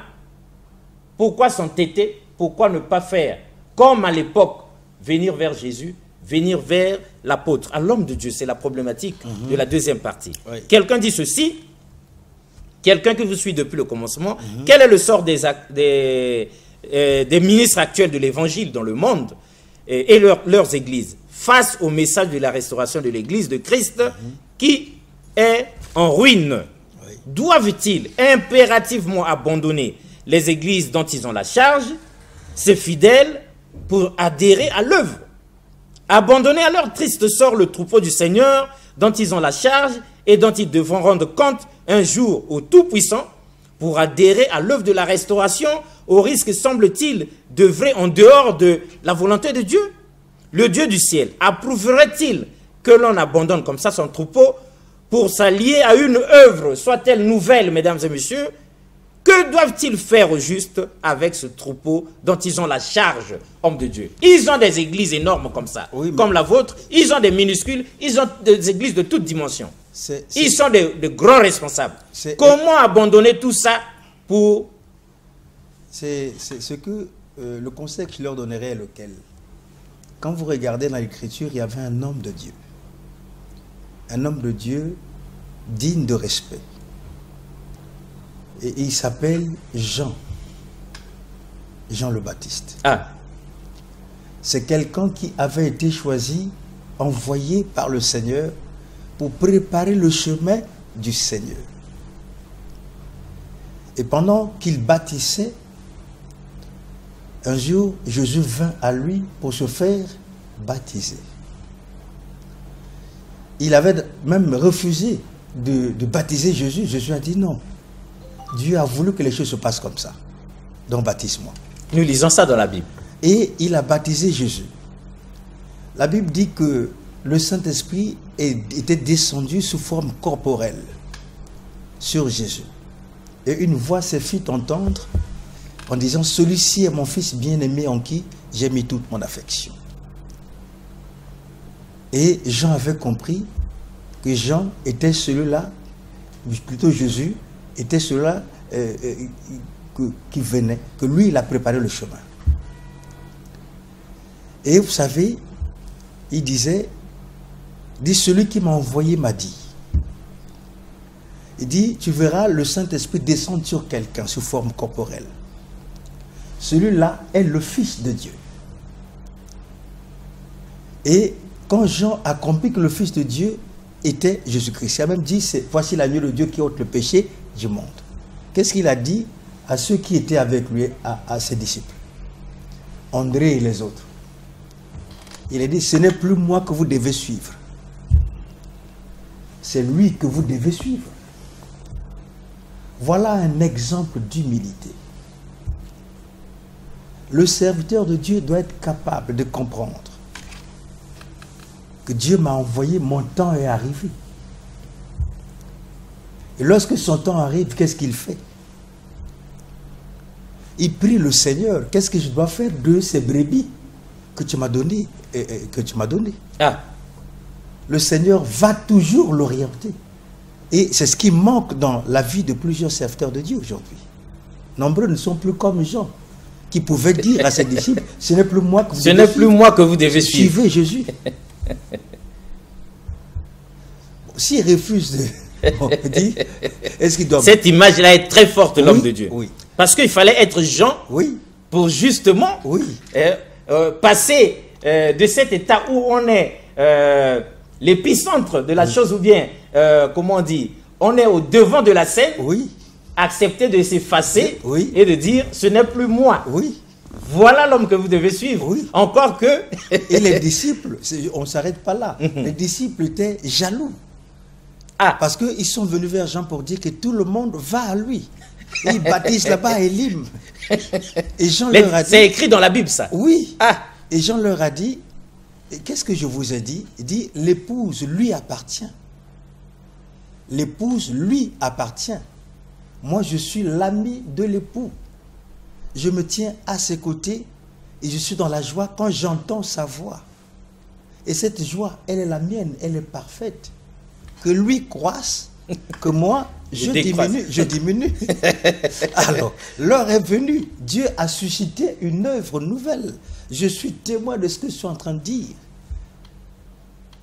Pourquoi s'entêter? Pourquoi ne pas faire comme à l'époque, venir vers Jésus, venir vers l'apôtre, à l'homme de Dieu? C'est la problématique de la deuxième partie. Oui. Quelqu'un dit ceci, quelqu'un qui vous suit depuis le commencement, quel est le sort des ministres actuels de l'évangile dans le monde et leurs églises face au message de la restauration de l'église de Christ qui est en ruine? Oui. Doivent-ils impérativement abandonner les églises dont ils ont la charge, ces fidèles, pour adhérer à l'œuvre? Abandonner à leur triste sort le troupeau du Seigneur dont ils ont la charge et dont ils devront rendre compte un jour au Tout-Puissant pour adhérer à l'œuvre de la restauration, au risque, semble-t-il, d'œuvrer en dehors de la volonté de Dieu? Le Dieu du ciel approuverait-il que l'on abandonne comme ça son troupeau pour s'allier à une œuvre, soit-elle nouvelle, mesdames et messieurs? Que doivent-ils faire au juste avec ce troupeau dont ils ont la charge, hommes de Dieu? Ils ont des églises énormes comme ça, oui, comme la vôtre. Ils ont des minuscules, ils ont des églises de toutes dimensions. Ils sont de grands responsables. Comment abandonner tout ça pour... C'est ce que le conseil que je leur donnerais est lequel? Quand vous regardez dans l'Écriture, il y avait un homme de Dieu. Un homme de Dieu digne de respect. Et il s'appelle Jean. Jean le Baptiste. Ah. C'est quelqu'un qui avait été choisi, envoyé par le Seigneur pour préparer le chemin du Seigneur. Et pendant qu'il bâtissait, un jour, Jésus vint à lui pour se faire baptiser. Il avait même refusé de baptiser Jésus. Jésus a dit non. Dieu a voulu que les choses se passent comme ça. Donc baptise-moi. Nous lisons ça dans la Bible. Et il a baptisé Jésus. La Bible dit que le Saint-Esprit était descendu sous forme corporelle sur Jésus. Et une voix se fit entendre en disant « Celui-ci est mon fils bien-aimé en qui j'ai mis toute mon affection. » Et Jean avait compris que Jean était celui-là, plutôt Jésus, était celui-là qui venait, que lui, il a préparé le chemin. Et vous savez, il disait, celui qui m'a envoyé m'a dit. Il dit, tu verras le Saint-Esprit descendre sur quelqu'un sous forme corporelle. Celui-là est le Fils de Dieu. Et quand Jean a compris que le Fils de Dieu était Jésus-Christ, il a même dit, voici l'agneau de Dieu qui ôte le péché du monde. Qu'est-ce qu'il a dit à ceux qui étaient avec lui, à ses disciples, André et les autres? Il a dit, ce n'est plus moi que vous devez suivre. C'est lui que vous devez suivre. Voilà un exemple d'humilité. Le serviteur de Dieu doit être capable de comprendre que Dieu m'a envoyé, mon temps est arrivé. Et lorsque son temps arrive, qu'est-ce qu'il fait? Il prie le Seigneur, qu'est-ce que je dois faire de ces brebis que tu m'as données, Le Seigneur va toujours l'orienter. Et c'est ce qui manque dans la vie de plusieurs serviteurs de Dieu aujourd'hui. Nombreux ne sont plus comme Jean, qui pouvait dire à ses disciples, ce n'est plus moi que vous devez suivre. Suivez Jésus. S'il refuse de... On dit, est-ce qu'il doit... Cette image-là est très forte, l'homme de Dieu. Oui. Parce qu'il fallait être Jean pour justement passer de cet état où on est l'épicentre de la chose, ou bien, comment on dit, on est au devant de la scène, accepter de s'effacer et de dire, ce n'est plus moi. Voilà l'homme que vous devez suivre. Encore que... Et les disciples, on ne s'arrête pas là. Les disciples étaient jaloux. Parce qu'ils sont venus vers Jean pour dire que tout le monde va à lui. Et ils baptisent là-bas à Élim. Et Jean leur a dit... C'est écrit dans la Bible, ça. Oui. Et Jean leur a dit, qu'est-ce que je vous ai dit? Il dit, l'épouse lui appartient. L'épouse lui appartient. Moi, je suis l'ami de l'époux. Je me tiens à ses côtés et je suis dans la joie quand j'entends sa voix. Et cette joie, elle est la mienne, elle est parfaite. Que lui croisse, que moi, je diminue. Alors, l'heure est venue. Dieu a suscité une œuvre nouvelle. Je suis témoin de ce que je suis en train de dire.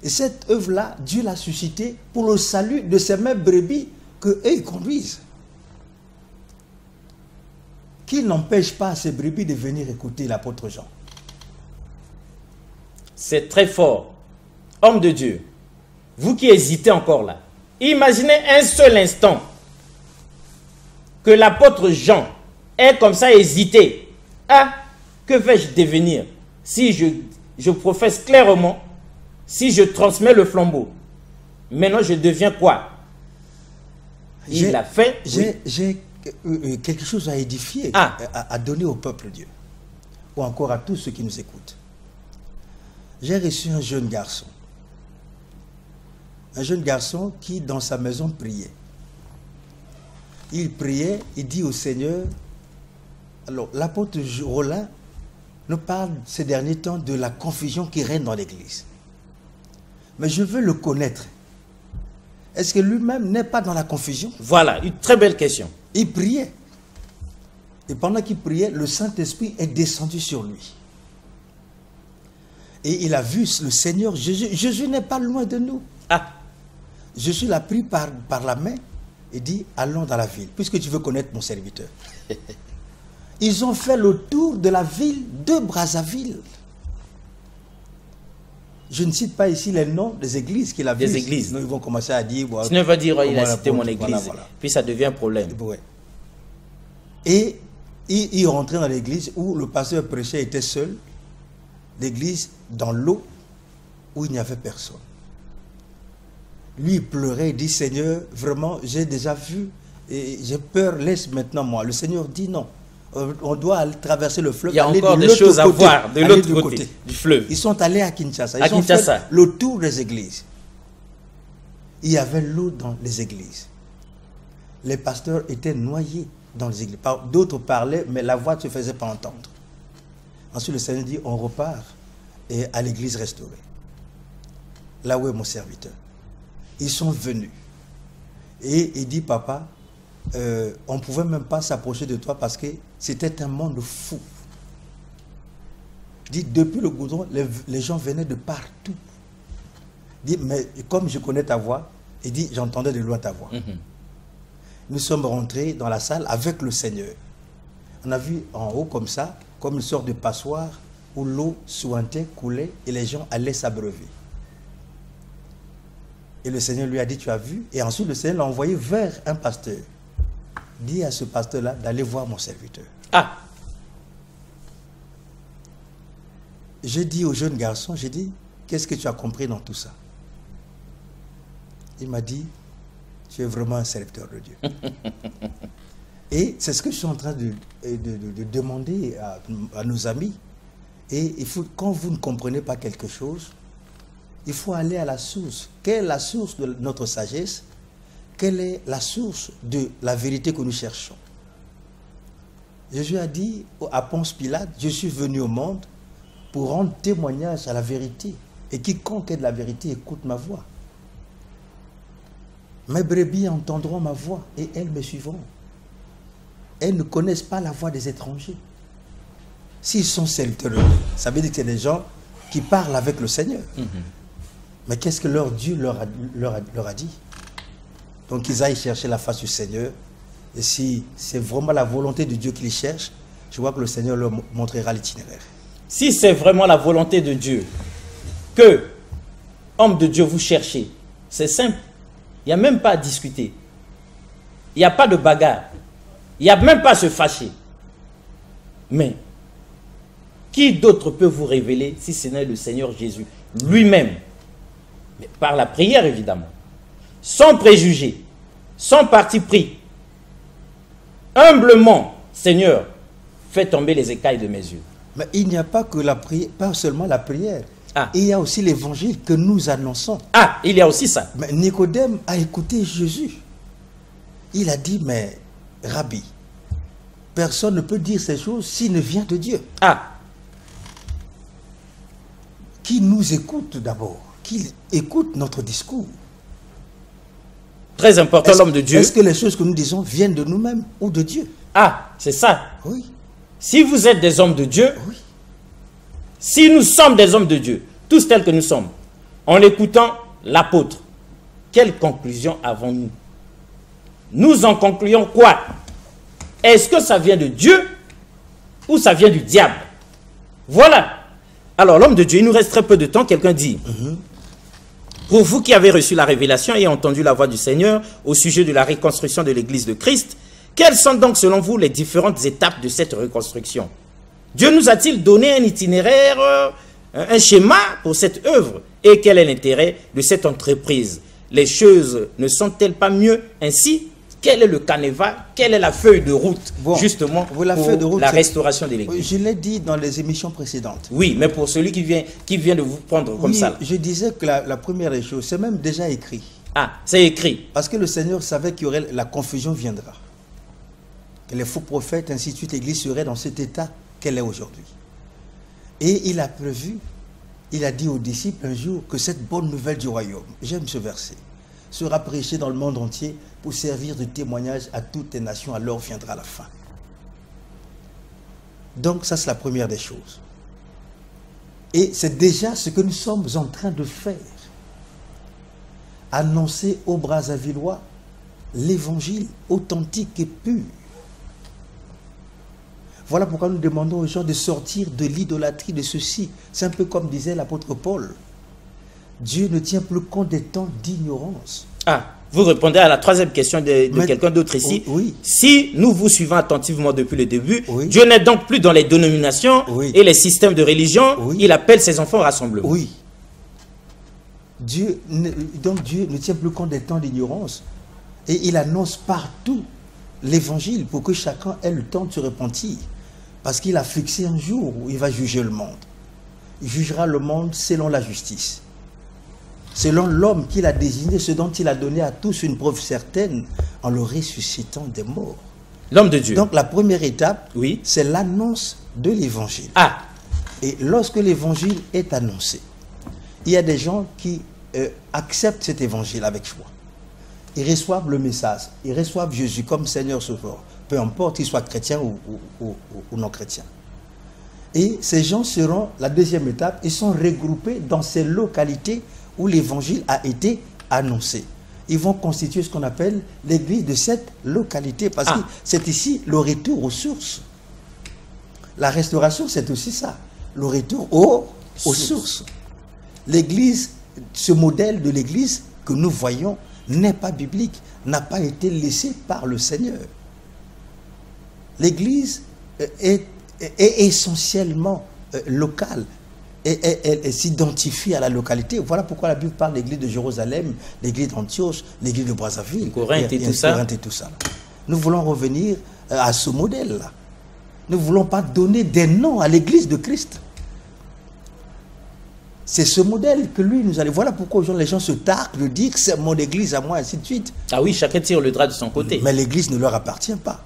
Et cette œuvre-là, Dieu l'a suscitée pour le salut de ces mêmes brebis qu'eux ils conduisent. Qui n'empêche pas ces brebis de venir écouter l'apôtre Jean. C'est très fort. Homme de Dieu, vous qui hésitez encore là, imaginez un seul instant que l'apôtre Jean ait comme ça hésité. Que vais-je devenir si je professe clairement, si je transmets le flambeau? Maintenant, je deviens quoi? Il a fait... J'ai quelque chose à édifier, à donner au peuple de Dieu, ou encore à tous ceux qui nous écoutent. J'ai reçu un jeune garçon qui dans sa maison priait. Il priait, il dit au Seigneur, alors l'apôtre Rollin nous parle ces derniers temps de la confusion qui règne dans l'église. Mais je veux le connaître. Est-ce que lui-même n'est pas dans la confusion? Voilà, une très belle question. Il priait. Et pendant qu'il priait, le Saint-Esprit est descendu sur lui. Et il a vu le Seigneur Jésus. Jésus n'est pas loin de nous. Jésus l'a pris par la main et dit, allons dans la ville, puisque tu veux connaître mon serviteur. Ils ont fait le tour de la ville de Brazzaville. Je ne cite pas ici les noms des églises qu'il a vues. Des églises. Sinon, ils vont commencer à dire... Tu ne vas dire, il a cité mon église. Voilà. Puis ça devient un problème. Et il rentrait dans l'église où le pasteur prêchait était seul. L'église dans l'eau où il n'y avait personne. Lui, il pleurait, il dit, Seigneur, vraiment, j'ai déjà vu et j'ai peur, laisse maintenant moi. Le Seigneur dit non. On doit traverser le fleuve. Il y a encore des choses à voir de l'autre côté du fleuve. Ils sont allés à Kinshasa. Ils ont fait le tour des églises. Il y avait l'eau dans les églises. Les pasteurs étaient noyés dans les églises. D'autres parlaient, mais la voix ne se faisait pas entendre. Ensuite, le Seigneur dit, on repart et à l'église restaurée. Là où est mon serviteur. Ils sont venus. Et il dit, papa, on ne pouvait même pas s'approcher de toi parce que c'était un monde fou. Il dit, depuis le goudron, les gens venaient de partout. Il dit, mais comme je connais ta voix, il dit, j'entendais de loin ta voix. nous sommes rentrés dans la salle avec le Seigneur. On a vu en haut comme ça, comme une sorte de passoire où l'eau suintait, coulait et les gens allaient s'abreuver. Et le Seigneur lui a dit, tu as vu? Et ensuite le Seigneur l'a envoyé vers un pasteur. Dis à ce pasteur-là d'aller voir mon serviteur. Ah! J'ai dit au jeune garçon, j'ai dit, qu'est-ce que tu as compris dans tout ça? Il m'a dit, tu es vraiment un serviteur de Dieu. Et c'est ce que je suis en train de demander à nos amis. Et il faut, quand vous ne comprenez pas quelque chose, il faut aller à la source. Quelle est la source de notre sagesse? Quelle est la source de la vérité que nous cherchons? Jésus a dit à Ponce Pilate, je suis venu au monde pour rendre témoignage à la vérité. Et quiconque est de la vérité écoute ma voix. Mes brebis entendront ma voix et elles me suivront. Elles ne connaissent pas la voix des étrangers. S'ils sont serviteurs, ça veut dire que c'est des gens qui parlent avec le Seigneur. Mais qu'est-ce que leur Dieu leur a dit? Donc ils aillent chercher la face du Seigneur. Et si c'est vraiment la volonté de Dieu qu'ils cherchent, je vois que le Seigneur leur montrera l'itinéraire. Si c'est vraiment la volonté de Dieu, que, homme de Dieu, vous cherchez, c'est simple. Il n'y a même pas à discuter. Il n'y a pas de bagarre. Il n'y a même pas à se fâcher. Mais, qui d'autre peut vous révéler si ce n'est le Seigneur Jésus lui-même? Mais par la prière, évidemment. Sans préjugés, sans parti pris. Humblement, Seigneur, fais tomber les écailles de mes yeux. Mais il n'y a pas que la prière, pas seulement la prière. Ah. Il y a aussi l'évangile que nous annonçons. Ah, il y a aussi ça. Mais Nicodème a écouté Jésus. Il a dit, mais Rabbi, personne ne peut dire ces choses s'il ne vient de Dieu. Ah. Qui nous écoute d'abord, qui écoute notre discours. Très important, l'homme de Dieu. Est-ce que les choses que nous disons viennent de nous-mêmes ou de Dieu? Ah, c'est ça. Oui. Si vous êtes des hommes de Dieu, Oui. si nous sommes des hommes de Dieu, tous tels que nous sommes, en écoutant l'apôtre, quelle conclusion avons-nous? Nous en concluons quoi? Est-ce que ça vient de Dieu ou ça vient du diable? Voilà. Alors l'homme de Dieu, il nous reste très peu de temps. Quelqu'un dit, pour vous qui avez reçu la révélation et entendu la voix du Seigneur au sujet de la reconstruction de l'église de Christ, quelles sont donc selon vous les différentes étapes de cette reconstruction? Dieu nous a-t-il donné un itinéraire, un schéma pour cette œuvre? Et quel est l'intérêt de cette entreprise? Les choses ne sont-elles pas mieux ainsi? Quel est le canevas? Quelle est la feuille de route, justement, pour la restauration de l'église? Je l'ai dit dans les émissions précédentes. Oui, mais pour celui qui vient de vous prendre comme ça. Là. Je disais que la première des choses, c'est même déjà écrit. Ah, c'est écrit. Parce que le Seigneur savait qu'il y aurait la confusion viendra. Que les faux prophètes, ainsi de suite, l'église serait dans cet état qu'elle est aujourd'hui. Et il a prévu, il a dit aux disciples un jour que cette bonne nouvelle du royaume, j'aime ce verset, sera prêchée dans le monde entier pour servir de témoignage à toutes les nations, alors viendra la fin. Donc ça c'est la première des choses. Et c'est déjà ce que nous sommes en train de faire. Annoncer aux Brazzavillois l'évangile authentique et pur. Voilà pourquoi nous demandons aux gens de sortir de l'idolâtrie de ceci. C'est un peu comme disait l'apôtre Paul. Dieu ne tient plus compte des temps d'ignorance. Ah, vous répondez à la troisième question de quelqu'un d'autre ici. Oui. Si nous vous suivons attentivement depuis le début, oui. Dieu n'est donc plus dans les dénominations et les systèmes de religion. Il appelle ses enfants au rassemblement. Oui. Donc Dieu ne tient plus compte des temps d'ignorance. Et il annonce partout l'évangile pour que chacun ait le temps de se repentir. Parce qu'il a fixé un jour où il va juger le monde. Il jugera le monde selon la justice. Selon l'homme qu'il a désigné, ce dont il a donné à tous une preuve certaine en le ressuscitant des morts. L'homme de Dieu. Donc la première étape, oui, c'est l'annonce de l'évangile. Ah. Et lorsque l'évangile est annoncé, il y a des gens qui acceptent cet évangile avec joie. Ils reçoivent le message, ils reçoivent Jésus comme Seigneur Sauveur, peu importe qu'ils soient chrétiens ou non chrétiens. Et ces gens seront, la deuxième étape, ils sont regroupés dans ces localités où l'évangile a été annoncé. ils vont constituer ce qu'on appelle l'église de cette localité. Parce que c'est ici le retour aux sources. La restauration, c'est aussi ça. Le retour aux sources. L'église, ce modèle de l'église que nous voyons n'est pas biblique, n'a pas été laissé par le Seigneur. L'église est essentiellement locale. Et elle s'identifie à la localité. Voilà pourquoi la Bible parle de l'église de Jérusalem, l'église d'Antioche, l'église de Brazzaville, Corinthe et tout ça. Nous voulons revenir à ce modèle-là. Nous ne voulons pas donner des noms à l'église de Christ. C'est ce modèle que lui nous allons. Voilà pourquoi les gens se targuent de dire que c'est mon église à moi, ainsi de suite. Ah oui, chacun tire le drap de son côté. Mais l'église ne leur appartient pas.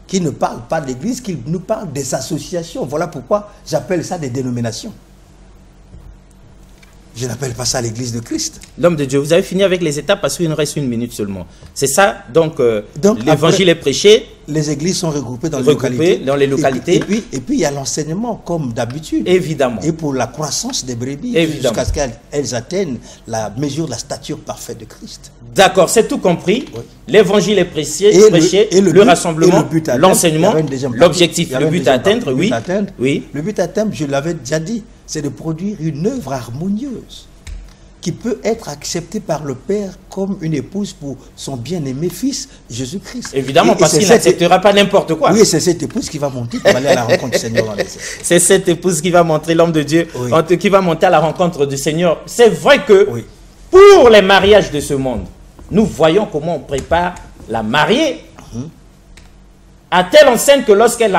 Qui ne parle pas de l'église, qui nous parle des associations. Voilà pourquoi j'appelle ça des dénominations. Je n'appelle pas ça l'église de Christ. L'homme de Dieu, vous avez fini avec les étapes parce qu'il nous reste 1 minute seulement. C'est ça, donc l'évangile est prêché. Les églises sont regroupées dans les localités. Et puis il y a l'enseignement comme d'habitude. Évidemment. Et pour la croissance des brebis, jusqu'à ce qu'elles atteignent la mesure de la stature parfaite de Christ. D'accord, c'est tout compris. Oui. L'évangile est prêché, le rassemblement, l'enseignement, l'objectif, le but à atteindre, oui. Le but à atteindre, je l'avais déjà dit, c'est de produire une œuvre harmonieuse qui peut être acceptée par le Père comme une épouse pour son bien-aimé fils, Jésus-Christ. Évidemment, parce qu'il n'acceptera pas n'importe quoi. Oui, c'est cette épouse qui va monter pour aller à la rencontre du Seigneur. C'est cette épouse qui va montrer l'homme de Dieu, qui va monter à la rencontre du Seigneur. C'est vrai que pour les mariages de ce monde, nous voyons comment on prépare la mariée à telle enseigne que lorsqu'elle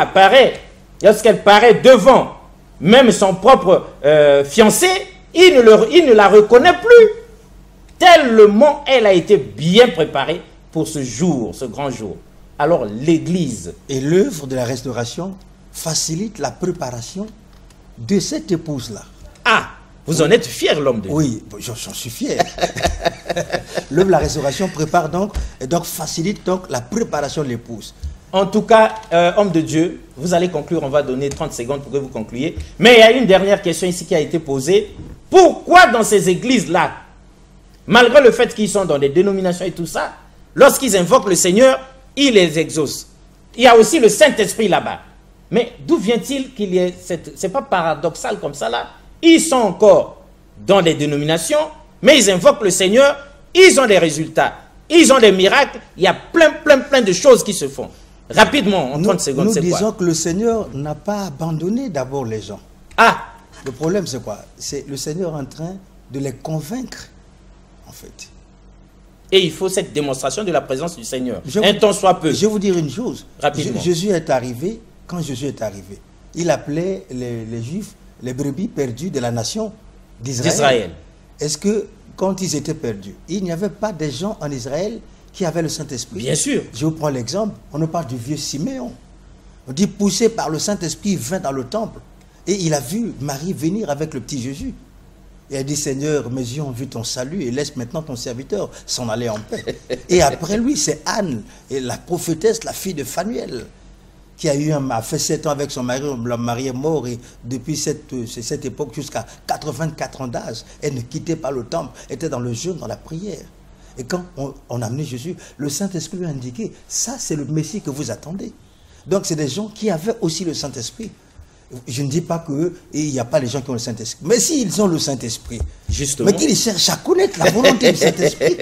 paraît devant même son propre fiancé, il ne la reconnaît plus. Tellement elle a été bien préparée pour ce jour, ce grand jour. Alors l'église et l'œuvre de la restauration facilite la préparation de cette épouse-là. Ah, vous en êtes fier, l'homme de Dieu? Oui, j'en suis fier. L'œuvre de la restauration prépare donc, et donc facilite donc la préparation de l'épouse. En tout cas, homme de Dieu, vous allez conclure, on va donner 30 secondes pour que vous concluiez. Mais il y a une dernière question ici qui a été posée. Pourquoi dans ces églises-là, malgré le fait qu'ils sont dans des dénominations et tout ça, lorsqu'ils invoquent le Seigneur, il les exauce? Il y a aussi le Saint-Esprit là-bas. Mais d'où vient-il qu'il y ait cette... C'est pas paradoxal comme ça là. Ils sont encore dans les dénominations, mais ils invoquent le Seigneur, ils ont des résultats, ils ont des miracles, il y a plein de choses qui se font. Rapidement, en 30 secondes, c'est quoi? Nous disons que le Seigneur n'a pas abandonné d'abord les gens. Ah! Le problème, c'est quoi? C'est le Seigneur en train de les convaincre, en fait. Et il faut cette démonstration de la présence du Seigneur. Un temps soit peu. Je vais vous dire une chose. Rapidement. Jésus est arrivé, quand Jésus est arrivé, il appelait les Juifs les brebis perdues de la nation d'Israël. Est-ce que, quand ils étaient perdus, il n'y avait pas des gens en Israël qui avaient le Saint-Esprit? Bien sûr. Je vous prends l'exemple, on nous parle du vieux Siméon. On dit, poussé par le Saint-Esprit, il vint dans le temple. Et il a vu Marie venir avec le petit Jésus. Et il a dit, Seigneur, mes yeux ont vu ton salut et laisse maintenant ton serviteur s'en aller en paix. Et après lui, c'est Anne, et la prophétesse, la fille de Phanuel, qui a fait 7 ans avec son mari. Le mari est mort et depuis cette époque jusqu'à 84 ans d'âge, elle ne quittait pas le temple, était dans le jeûne, dans la prière. Et quand on a amené Jésus, le Saint-Esprit lui a indiqué, ça c'est le Messie que vous attendez. Donc c'est des gens qui avaient aussi le Saint-Esprit. Je ne dis pas qu'il n'y a pas les gens qui ont le Saint-Esprit. Mais s'ils ont le Saint-Esprit, mais qu'ils cherchent à connaître la volonté du Saint-Esprit.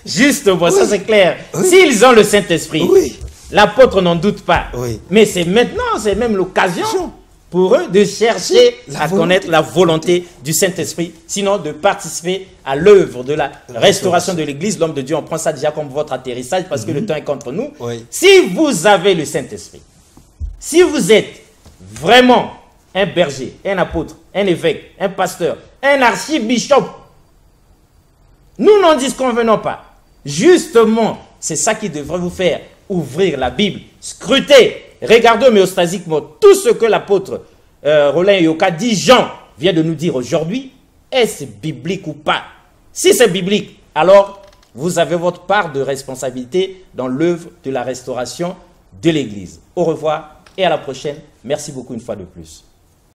Justement, ça c'est clair. S'ils ont le Saint-Esprit, l'apôtre n'en doute pas. Mais c'est maintenant, c'est même l'occasion pour eux de chercher à connaître la volonté du Saint-Esprit, sinon de participer à l'œuvre de la restauration de l'Église. L'homme de Dieu, on prend ça déjà comme votre atterrissage parce que le temps est contre nous. Si vous avez le Saint-Esprit, si vous êtes vraiment un berger, un apôtre, un évêque, un pasteur, un archibishop, nous n'en disconvenons pas. Justement, c'est ça qui devrait vous faire ouvrir la Bible, scruter, regarder homéostasiquement tout ce que l'apôtre Roland Yoka dit, Jean vient de nous dire aujourd'hui. Est-ce biblique ou pas? Si c'est biblique, alors vous avez votre part de responsabilité dans l'œuvre de la restauration de l'Église. Au revoir et à la prochaine. Merci beaucoup une fois de plus.